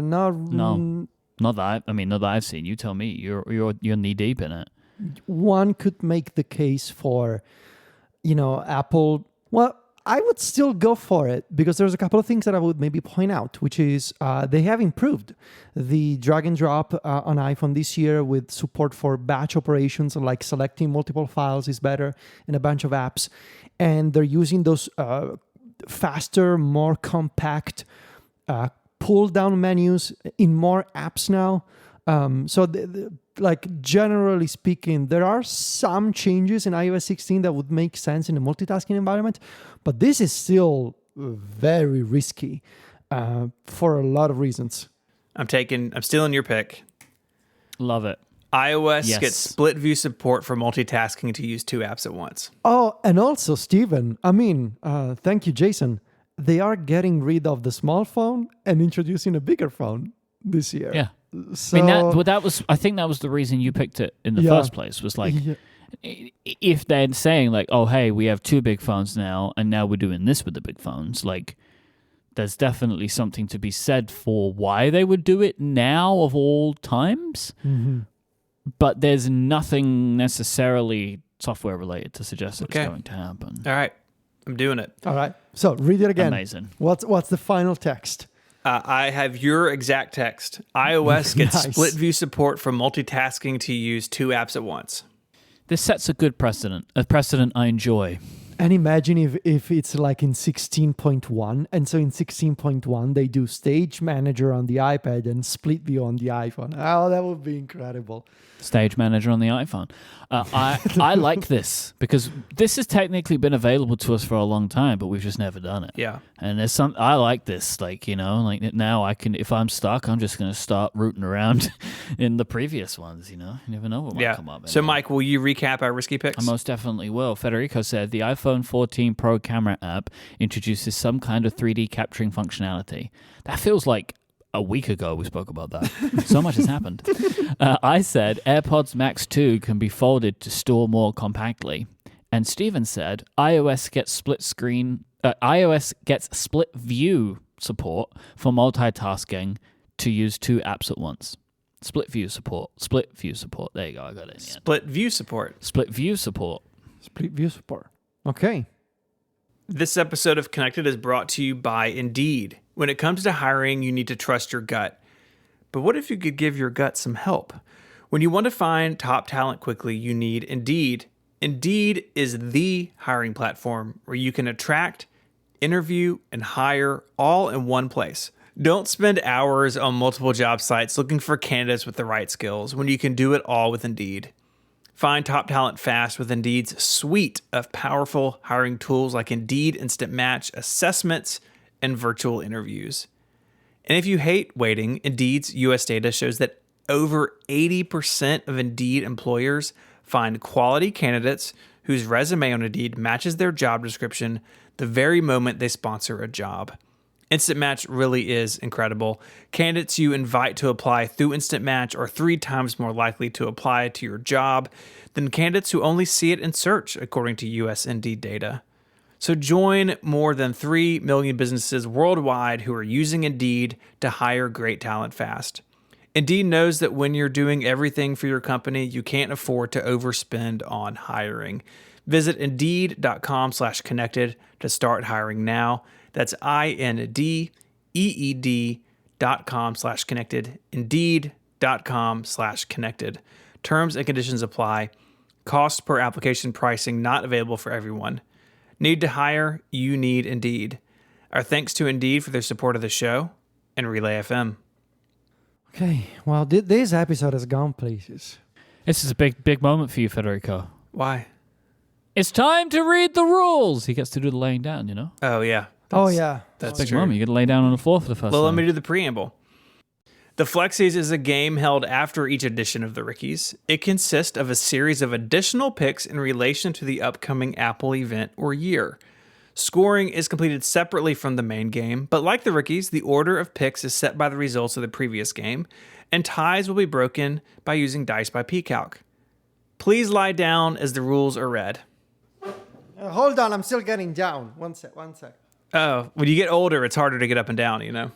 not that I've seen. You tell me. You're knee deep in it. One could make the case for, Apple. Well, I would still go for it because there's a couple of things that I would maybe point out, which is they have improved the drag and drop on iPhone this year with support for batch operations, like selecting multiple files is better in a bunch of apps. And they're using those faster, more compact pull-down menus in more apps now. So, like, generally speaking, there are some changes in iOS 16 that would make sense in a multitasking environment, but this is still very risky for a lot of reasons. I'm stealing your pick. Love it. iOS gets split view support for multitasking to use 2 apps at once. Oh, and also, Steven, thank you, Jason. They are getting rid of the small phone and introducing a bigger phone this year. Yeah. So, I think that was the reason you picked it in the first place, was like, if they're saying like, oh, hey, we have 2 big phones now, and now we're doing this with the big phones, like, there's definitely something to be said for why they would do it now of all times. Mm-hmm. But there's nothing necessarily software related to suggest that it's going to happen. All right. I'm doing it. All right. So read it again. Amazing. What's the final text? I have your exact text. iOS gets Nice. split view support for multitasking to use 2 apps at once. This sets a good precedent, a precedent I enjoy. And imagine if it's like in 16.1, and so in 16.1 they do Stage Manager on the iPad and Split View on the iPhone. Oh, that would be incredible. Stage Manager on the iPhone. I like this because this has technically been available to us for a long time, but we've just never done it. Yeah. And there's I like this, like, like now I can, if I'm stuck, I'm just going to start rooting around in the previous ones, You never know what might come up. So, Mike, will you recap our risky picks? I most definitely will. Federico said the iPhone 14 Pro camera app introduces some kind of 3D capturing functionality. That feels like a week ago we spoke about that. So much has happened. I said AirPods Max 2 can be folded to store more compactly. And Steven said iOS gets split view support for multitasking to use 2 apps at once. Split view support. There you go. I got it. Split view support. Split view support. Split View support. Okay. This episode of Connected is brought to you by Indeed. When it comes to hiring, you need to trust your gut. But what if you could give your gut some help? When you want to find top talent quickly, you need Indeed. Indeed is the hiring platform where you can attract, interview, and hire all in one place. Don't spend hours on multiple job sites looking for candidates with the right skills when you can do it all with Indeed. Find top talent fast with Indeed's suite of powerful hiring tools like Indeed Instant Match, assessments, and virtual interviews. And if you hate waiting, Indeed's US data shows that over 80% of Indeed employers find quality candidates whose resume on Indeed matches their job description the very moment they sponsor a job. Instant Match really is incredible. Candidates you invite to apply through Instant Match are 3 times more likely to apply to your job than candidates who only see it in search, according to US Indeed data. So join more than 3 million businesses worldwide who are using Indeed to hire great talent fast. Indeed knows that when you're doing everything for your company, you can't afford to overspend on hiring. Visit Indeed.com/connected to start hiring now. That's INDEED.com/connected. Indeed.com/connected. Terms and conditions apply. Cost per application pricing not available for everyone. Need to hire? You need Indeed. Our thanks to Indeed for their support of the show and Relay FM. Okay, well, this episode has gone places. This is a big moment for you, Federico. Why? It's time to read the rules. He gets to do the laying down, you know? Oh, yeah. That's Big true. moment. You get to lay down on the floor for the first Well, let time. me do the preamble. The Flexies is a game held after each edition of the Rickies. It consists of a series of additional picks in relation to the upcoming Apple event or year. Scoring is completed separately from the main game, but like the Rickies, the order of picks is set by the results of the previous game, and ties will be broken by using dice by P-Calc. Please lie down as the rules are read. Hold on, I'm still getting down. One sec. Oh, when you get older, it's harder to get up and down, you know?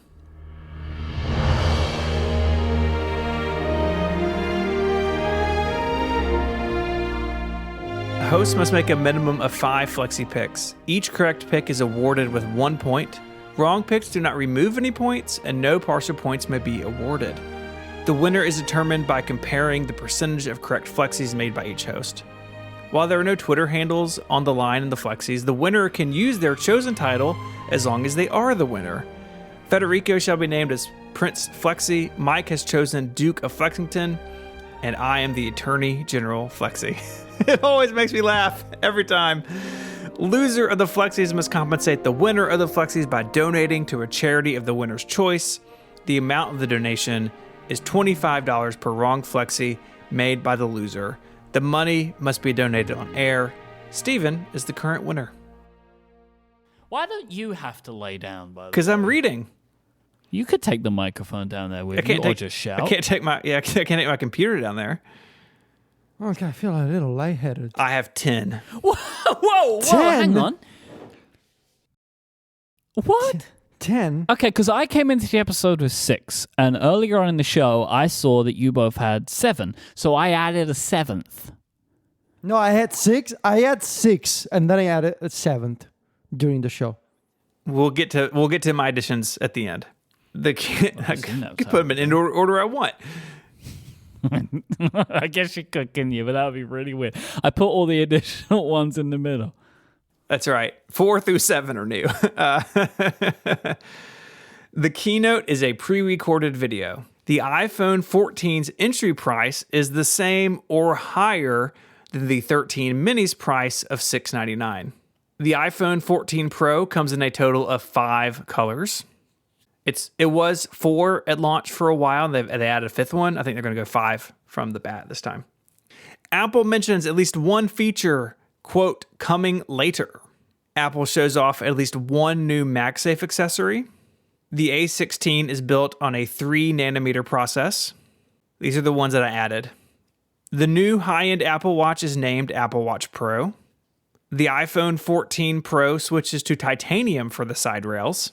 A host must make a minimum of 5 Flexi picks. Each correct pick is awarded with 1 point. Wrong picks do not remove any points, and no partial points may be awarded. The winner is determined by comparing the percentage of correct Flexis made by each host. While there are no Twitter handles on the line in the Flexis, the winner can use their chosen title as long as they are the winner. Federico shall be named as Prince Flexi, Mike has chosen Duke of Flexington, and I am the Attorney General Flexi. It always makes me laugh every time. Loser of the Flexis must compensate the winner of the Flexis by donating to a charity of the winner's choice. The amount of the donation is $25 per wrong Flexi made by the loser. The money must be donated on air. Steven is the current winner. Why don't you have to lay down, by the way? Because I'm reading. You could take the microphone down there with you, or just shout. I can't take my computer down there. Okay, I feel a little lightheaded. I have 10. Whoa, 10? hang on. What? 10? Okay, because I came into the episode with 6, and earlier on in the show, I saw that you both had 7, so I added a 7th. No, I had 6. And then I added a 7th during the show. We'll get to my additions at the end. I can put them in any order I want. I guess you could, can you? But that would be really weird. I put all the additional ones in the middle. That's right. 4 through 7 are new. The keynote is a pre-recorded video. The iPhone 14's entry price is the same or higher than the 13 mini's price of $699. The iPhone 14 Pro comes in a total of 5 colors. It was 4 at launch for a while. They added a 5th one. I think they're going to go 5 from the bat this time. Apple mentions at least one feature, quote, coming later. Apple shows off at least one new MagSafe accessory. The A16 is built on a 3nm process. These are the ones that I added. The new high-end Apple Watch is named Apple Watch Pro. The iPhone 14 Pro switches to titanium for the side rails.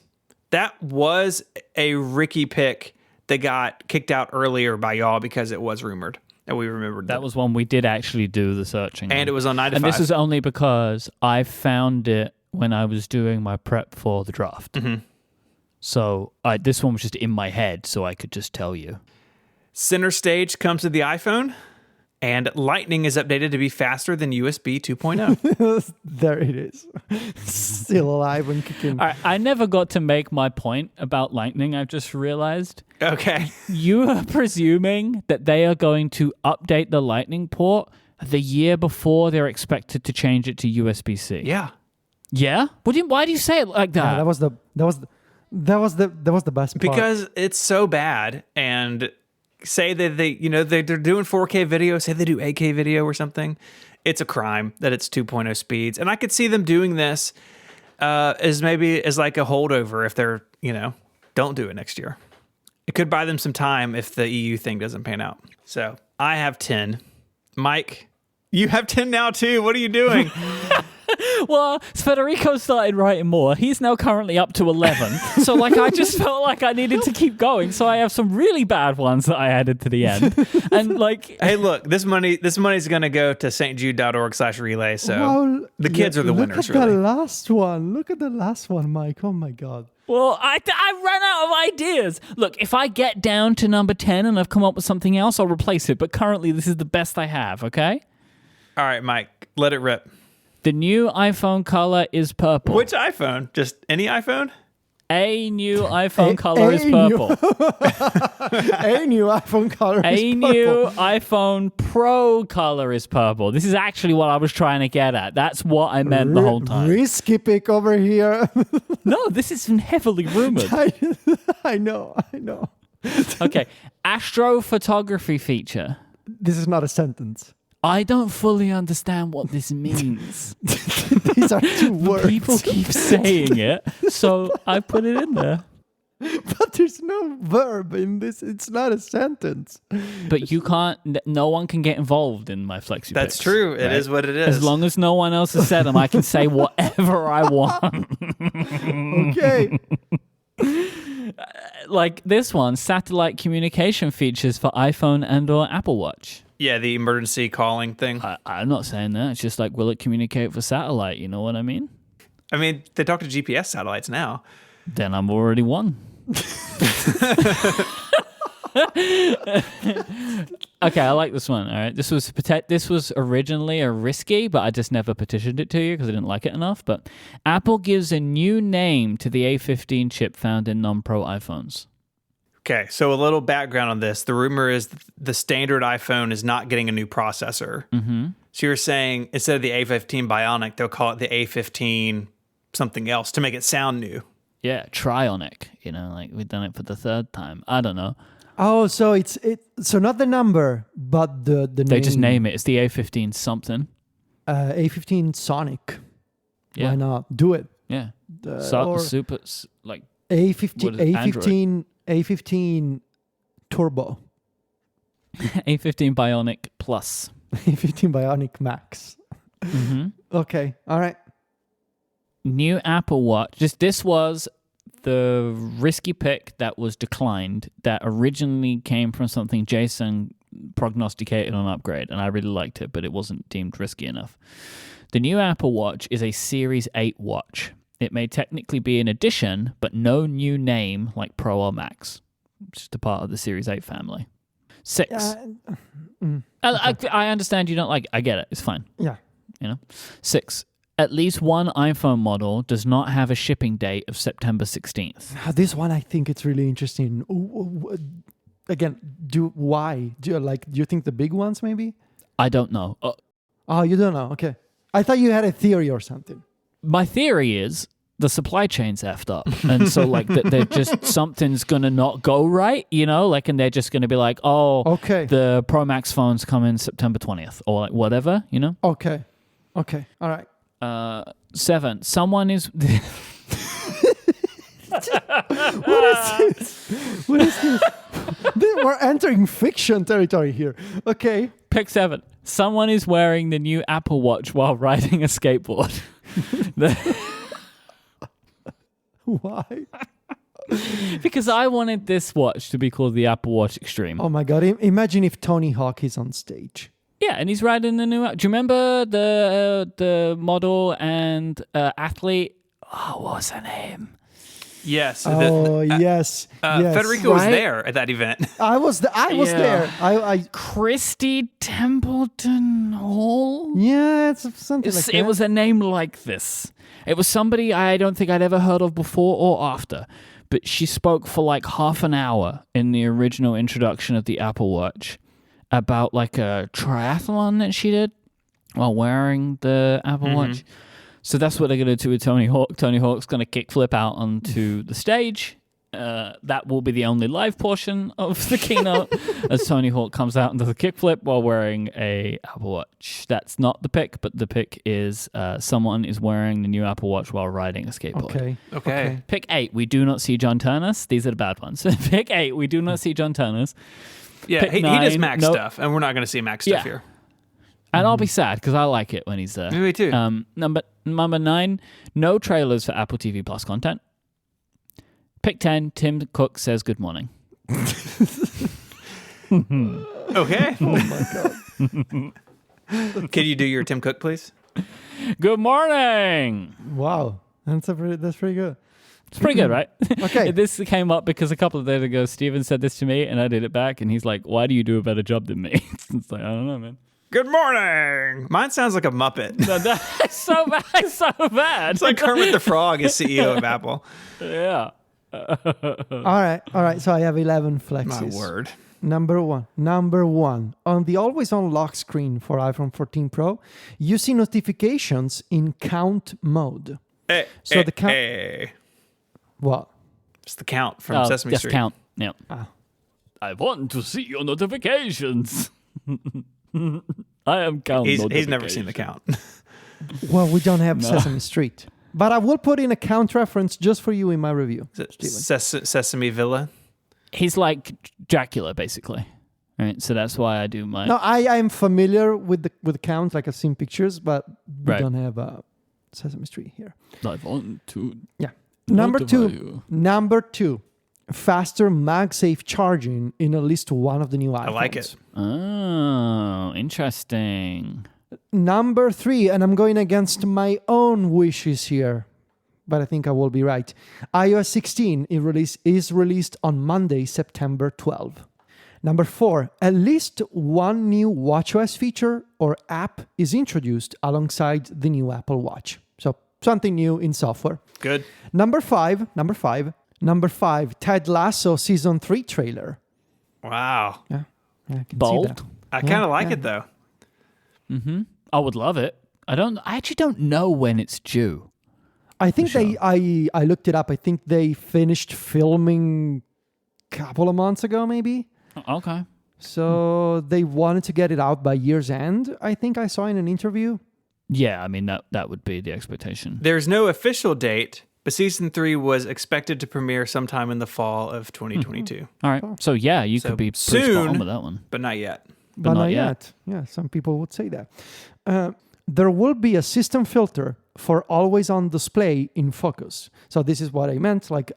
That was a Ricky pick that got kicked out earlier by y'all because it was rumored. And we remembered that was one we did actually do the searching and on. It was on 9 to 5. And this is only because I found it when I was doing my prep for the draft. Mm-hmm. So this one was just in my head, so I could just tell you. Center stage comes to the iPhone, and Lightning is updated to be faster than USB 2.0. There it is. Still alive and kicking. All right, I never got to make my point about Lightning, I've just realized. Okay. You are presuming that they are going to update the Lightning port the year before they're expected to change it to USB-C. Yeah. Yeah? Why do you say it like that? Yeah, that was the best part. Because it's so bad, and say that they're doing 4K video, say they do 8K video or something, it's a crime that it's 2.0 speeds. And I could see them doing this as like a holdover if they're, don't do it next year. It could buy them some time if the EU thing doesn't pan out. So I have 10. Mike, you have 10 now too. What are you doing? Well, Federico started writing more. He's now currently up to 11. So, like, I just felt like I needed to keep going. So I have some really bad ones that I added to the end. And, like... Hey, look, this money's going to go to stjude.org/relay. So the kids are the winners, Look at really. the last one. Look at the last one, Mike. Oh, my God. Well, I ran out of ideas. Look, if I get down to number 10 and I've come up with something else, I'll replace it. But currently, this is the best I have, okay? All right, Mike, let it rip. The new iPhone color is purple. Which iPhone? Just any iPhone? A new iPhone color is purple. A new iPhone color is A purple. new iPhone Pro color is purple. This is actually what I was trying to get at. That's what I meant the whole time. Risky pick over here. No, this is heavily rumored. I know. Okay, astrophotography feature. This is not a sentence. I don't fully understand what this means. These are two words. People keep saying it, so I put it in there. But there's no verb in this. It's not a sentence. But you can't, no one can get involved in my flexi That's picks, true. It right? is what it is. As long as no one else has said them, I can say whatever I want. Okay. Like this one, satellite communication features for iPhone and or Apple Watch. Yeah, the emergency calling thing. I'm not saying that. It's just like, will it communicate for satellite? You know what I mean? I mean, they talk to GPS satellites now. Then I'm already won. Okay, I like this one. All right, this was originally a risky, but I just never petitioned it to you because I didn't like it enough. But Apple gives a new name to the A15 chip found in non-Pro iPhones. Okay, so a little background on this. The rumor is the standard iPhone is not getting a new processor. Mm-hmm. So you're saying instead of the A15 Bionic, they'll call it the A15 something else to make it sound new. Yeah, Trionic. You know, like we've done it for the third time. I don't know. Oh, so so not the number, but the name. They just name it. It's the A15 something. A15 Sonic. Yeah. Why not? Do it. Yeah. Or Super, like A15 what is Android? A15 Turbo. A15 Bionic Plus. A15 Bionic Max. Mm-hmm. Okay. All right. New Apple Watch. This was the risky pick that was declined that originally came from something Jason prognosticated on Upgrade, and I really liked it, but it wasn't deemed risky enough. The new Apple Watch is a Series 8 watch. It may technically be an addition, but no new name like Pro or Max. It's just a part of the Series 8 family. 6. I understand you don't like it. I get it. It's fine. Yeah. You know? 6. At least one iPhone model does not have a shipping date of September 16th. This one, I think it's really interesting. Again, do you think the big ones maybe? I don't know. Oh, you don't know. Okay. I thought you had a theory or something. My theory is the supply chain's effed up. And so like they're just, something's going to not go right, you know, like, and they're just going to be like, oh, okay, the Pro Max phones come in September 20th or like whatever, you know? Okay. All right. 7. Someone is... What is this? We're entering fiction territory here. Okay. Pick 7. Someone is wearing the new Apple Watch while riding a skateboard. Why? Because I wanted this watch to be called the Apple Watch Extreme. Oh my God. Imagine if Tony Hawk is on stage. Yeah, and he's riding the new... Do you remember the model and athlete? Oh, what was her name? Yes. Yes. Federico was there at that event. I was there. I Christy Templeton Hall? Yeah, it's something like that. It was a name like this. It was somebody I don't think I'd ever heard of before or after. But she spoke for like half an hour in the original introduction of the Apple Watch about like a triathlon that she did while wearing the Apple Watch. So that's what they're going to do with Tony Hawk. Tony Hawk's going to kickflip out onto the stage. That will be the only live portion of the keynote as Tony Hawk comes out and does a kickflip while wearing a Apple Watch. That's not the pick, but the pick is someone is wearing the new Apple Watch while riding a skateboard. Okay. Pick 8, we do not see John Turnus. These are the bad ones. Pick 8, we do not see John Turnus. Yeah, Pick he 9, does Mac nope. stuff, and we're not going to see Mac stuff here. And I'll be sad because I like it when he's there. Me too. Number 9, no trailers for Apple TV Plus content. Pick 10, Tim Cook says good morning. Okay. Oh my God. Can you do your Tim Cook, please? Good morning. Wow. That's pretty good. It's pretty good, right? Okay. This came up because a couple of days ago, Steven said this to me and I did it back. And he's like, why do you do a better job than me? It's like, I don't know, man. Good morning. Mine sounds like a Muppet. No, that's so bad. It's so bad. It's like Kermit the Frog is CEO of Apple. Yeah. All right. So I have 11 flexes. My word. Number one. On the always-on lock screen for iPhone 14 Pro, you see notifications in count mode. Hey, So the count. What? It's the count from Sesame Street. Count. Yeah. Ah. I want to see your notifications. I am count. He's never seen the count. Well, we don't have Sesame Street, but I will put in a count reference just for you in my review. Sesame Villa. He's like Dracula, basically. Right. So that's why I do my. No, I am familiar with the count, like I've seen pictures, but we Right. don't have Sesame Street here. I want to. Yeah. Number notify two, faster MagSafe charging in at least one of the new iPhones. I like it. Oh, interesting. Number 3, and I'm going against my own wishes here, but I think I will be right. iOS 16 is released on Monday, September 12. Number 4, at least one new watchOS feature or app is introduced alongside the new Apple Watch. So something new in software. Good. Number five, Ted Lasso Season 3 trailer. Wow. Yeah, I can Bold. see that. I kind of like it, though. Mm-hmm. I would love it. I actually don't know when it's due. I think I looked it up. I think they finished filming a couple of months ago, maybe. Okay. So they wanted to get it out by year's end, I think I saw in an interview. Yeah, I mean, that would be the expectation. There's no official date, but Season 3 was expected to premiere sometime in the fall of 2022. All right. So, yeah, you could be pretty spot on with that one. But not yet. But not yet. Yeah, some people would say that. There will be a system filter for always on display in focus. So this is what I meant. Like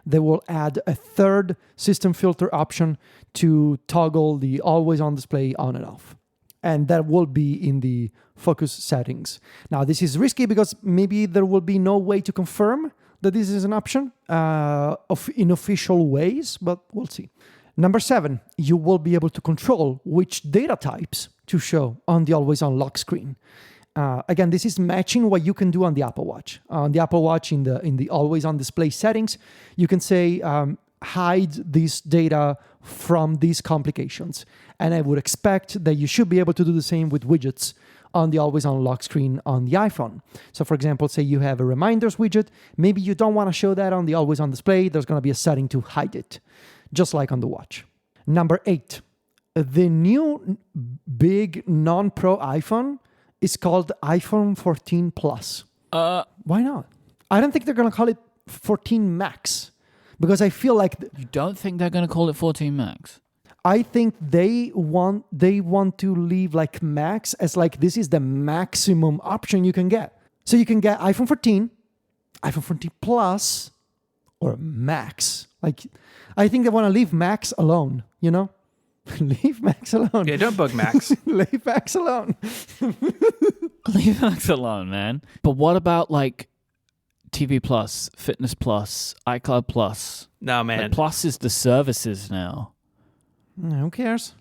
they will add a third system filter option to toggle the always on display on and off. And that will be in the focus settings. Now, this is risky because maybe there will be no way to confirm that this is an option in official ways, but we'll see. Number 7, you will be able to control which data types to show on the always-on lock screen. Again, this is matching what you can do on the Apple Watch. On the Apple Watch, in the always-on display settings, you can say, hide this data from these complications. And I would expect that you should be able to do the same with widgets on the always-on lock screen on the iPhone. So, for example, say you have a reminders widget. Maybe you don't want to show that on the always-on display. There's going to be a setting to hide it, just like on the watch. Number 8, the new big non-Pro iPhone is called iPhone 14 Plus. Why not? I don't think they're going to call it 14 Max because I feel like... You don't think they're going to call it 14 Max? I think they want to leave like Max as like this is the maximum option you can get. So you can get iPhone 14, iPhone 14 Plus, or Max. Like, I think they want to leave Max alone, you know? Leave Max alone. Yeah, don't bug Max. Leave Max alone. Leave Max alone, man. But what about like TV Plus, Fitness Plus, iCloud Plus? No, man. Like, Plus is the services now. Who cares?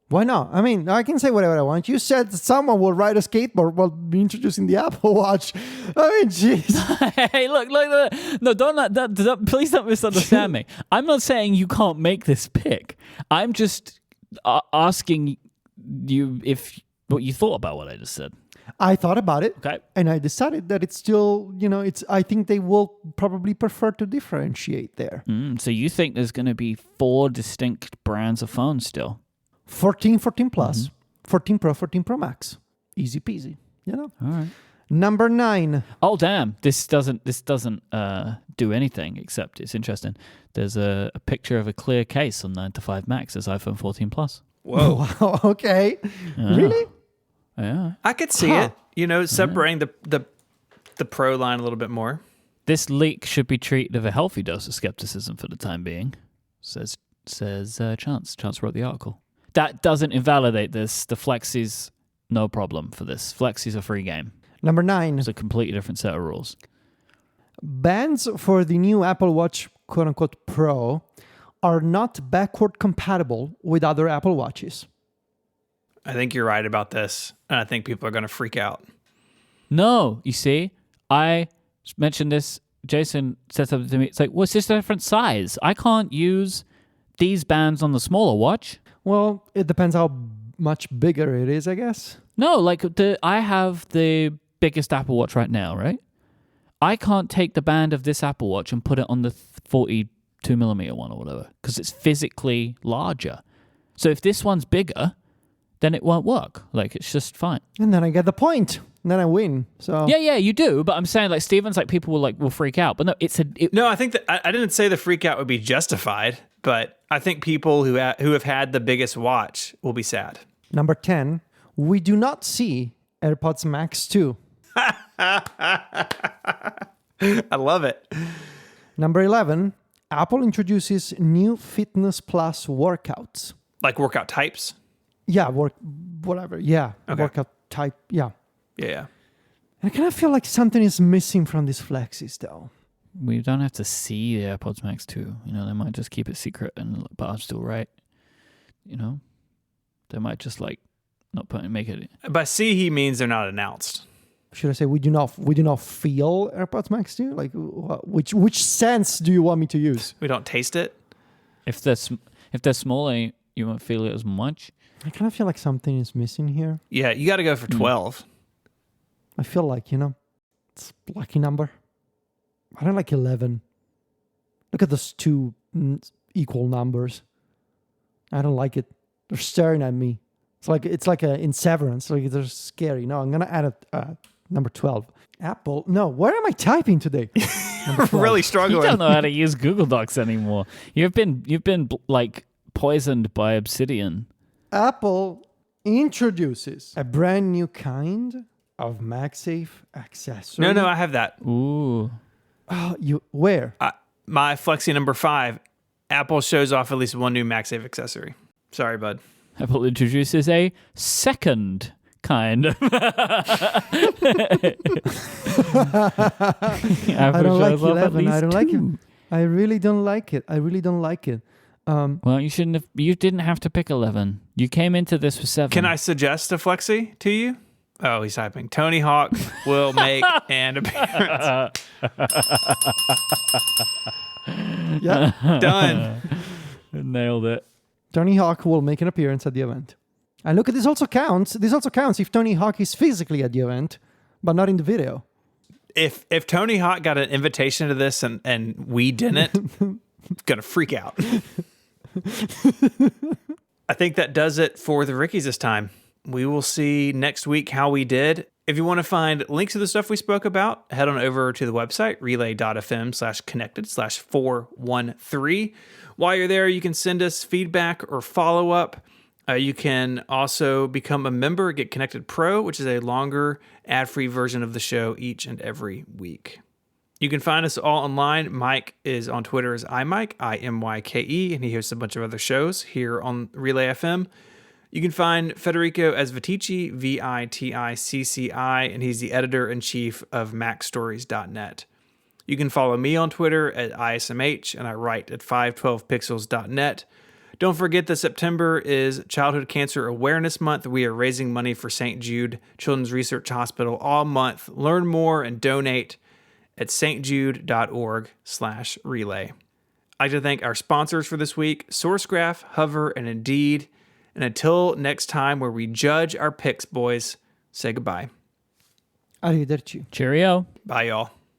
Why not? I mean, I can say whatever I want. You said that someone will ride a skateboard while be introducing the Apple Watch. I mean, jeez. Hey, look. No, don't please don't misunderstand me. I'm not saying you can't make this pick. I'm just asking you what you thought about what I just said. I thought about it. Okay. And I decided that it's still, I think they will probably prefer to differentiate there. So you think there's going to be 4 distinct brands of phones still? 14 Plus, 14 Pro, 14 Pro Max. Easy peasy, All right. Number 9. Oh, damn. This doesn't do anything except it's interesting. There's a picture of a clear case on 9 to 5 Max as iPhone 14 Plus. Whoa. Wow, okay. Yeah. Really? Yeah. I could see it. Separating the pro line a little bit more. This leak should be treated with a healthy dose of skepticism for the time being, says Chance. Chance wrote the article. That doesn't invalidate this. The Flexies, no problem for this. Flexies are free game. Number 9. It's a completely different set of rules. Bands for the new Apple Watch, quote-unquote, Pro, are not backward compatible with other Apple Watches. I think you're right about this, and I think people are going to freak out. No, you see, I mentioned this. Jason said something to me. It's like, well, it's just a different size. I can't use these bands on the smaller watch. Well, it depends how much bigger it is, I guess. No, like I have the biggest Apple Watch right now, right? I can't take the band of this Apple Watch and put it on the 42 millimeter one or whatever because it's physically larger. So if this one's bigger, then it won't work. Like, it's just fine. And then I get the point. And then I win. So yeah, you do. But I'm saying, like, Steven's like, people will freak out. But no, No, I think that I didn't say the freak out would be justified, but I think people who have had the biggest watch will be sad. Number 10, we do not see AirPods Max 2. I love it. Number 11, Apple introduces new Fitness Plus workouts. Like workout types? Yeah, whatever. Yeah, Okay. Workout type. Yeah. Yeah. And I kind of feel like something is missing from these Flexis, though. we don't have to see the AirPods Max 2. They might just keep it secret, but I'm still right. They might just not make it. By see, he means they're not announced. Should I say we do not feel AirPods Max 2? Like, which sense do you want me to use? We don't taste it. If they're smaller, you won't feel it as much. I kind of feel like something is missing here. Yeah, you got to go for 12. I feel like, it's a lucky number. I don't like 11. Look at those two equal numbers. I don't like it. They're staring at me. It's like in Severance. Like, they're scary. No, I'm gonna add a number 12. Apple. No, where am I typing today? Really struggling. You don't know how to use Google Docs anymore. You've been poisoned by Obsidian. Apple introduces a brand new kind of MagSafe accessory. No, I have that. Ooh. Oh, where? My Flexi number 5, Apple shows off at least one new MagSafe accessory. Sorry, bud. Apple introduces a second kind of. I don't like 11. I don't like it. I really don't like it. Well, you didn't have to pick 11. You came into this with 7. Can I suggest a Flexi to you? Oh, he's typing. Tony Hawk will make an appearance. Yeah. Done. Nailed it. Tony Hawk will make an appearance at the event. And look, this also counts if Tony Hawk is physically at the event, but not in the video. If Tony Hawk got an invitation to this and we didn't, gonna freak out. I think that does it for the Rickies this time. We will see next week how we did. If you want to find links to the stuff we spoke about, head on over to the website, relay.fm/connected/413. While you're there, you can send us feedback or follow up. You can also become a member, get Connected Pro, which is a longer ad-free version of the show each and every week. You can find us all online. Mike is on Twitter as iMike, IMYKE, and he hosts a bunch of other shows here on Relay FM. You can find Federico as Viticci, VITICCI, and he's the editor-in-chief of MacStories.net. You can follow me on Twitter at ISMH, and I write at 512pixels.net. Don't forget that September is Childhood Cancer Awareness Month. We are raising money for St. Jude Children's Research Hospital all month. Learn more and donate at stjude.org/relay. I'd like to thank our sponsors for this week, SourceGraph, Hover, and Indeed. And until next time where we judge our picks, boys, say goodbye. Arrivederci. Cheerio. Bye, y'all.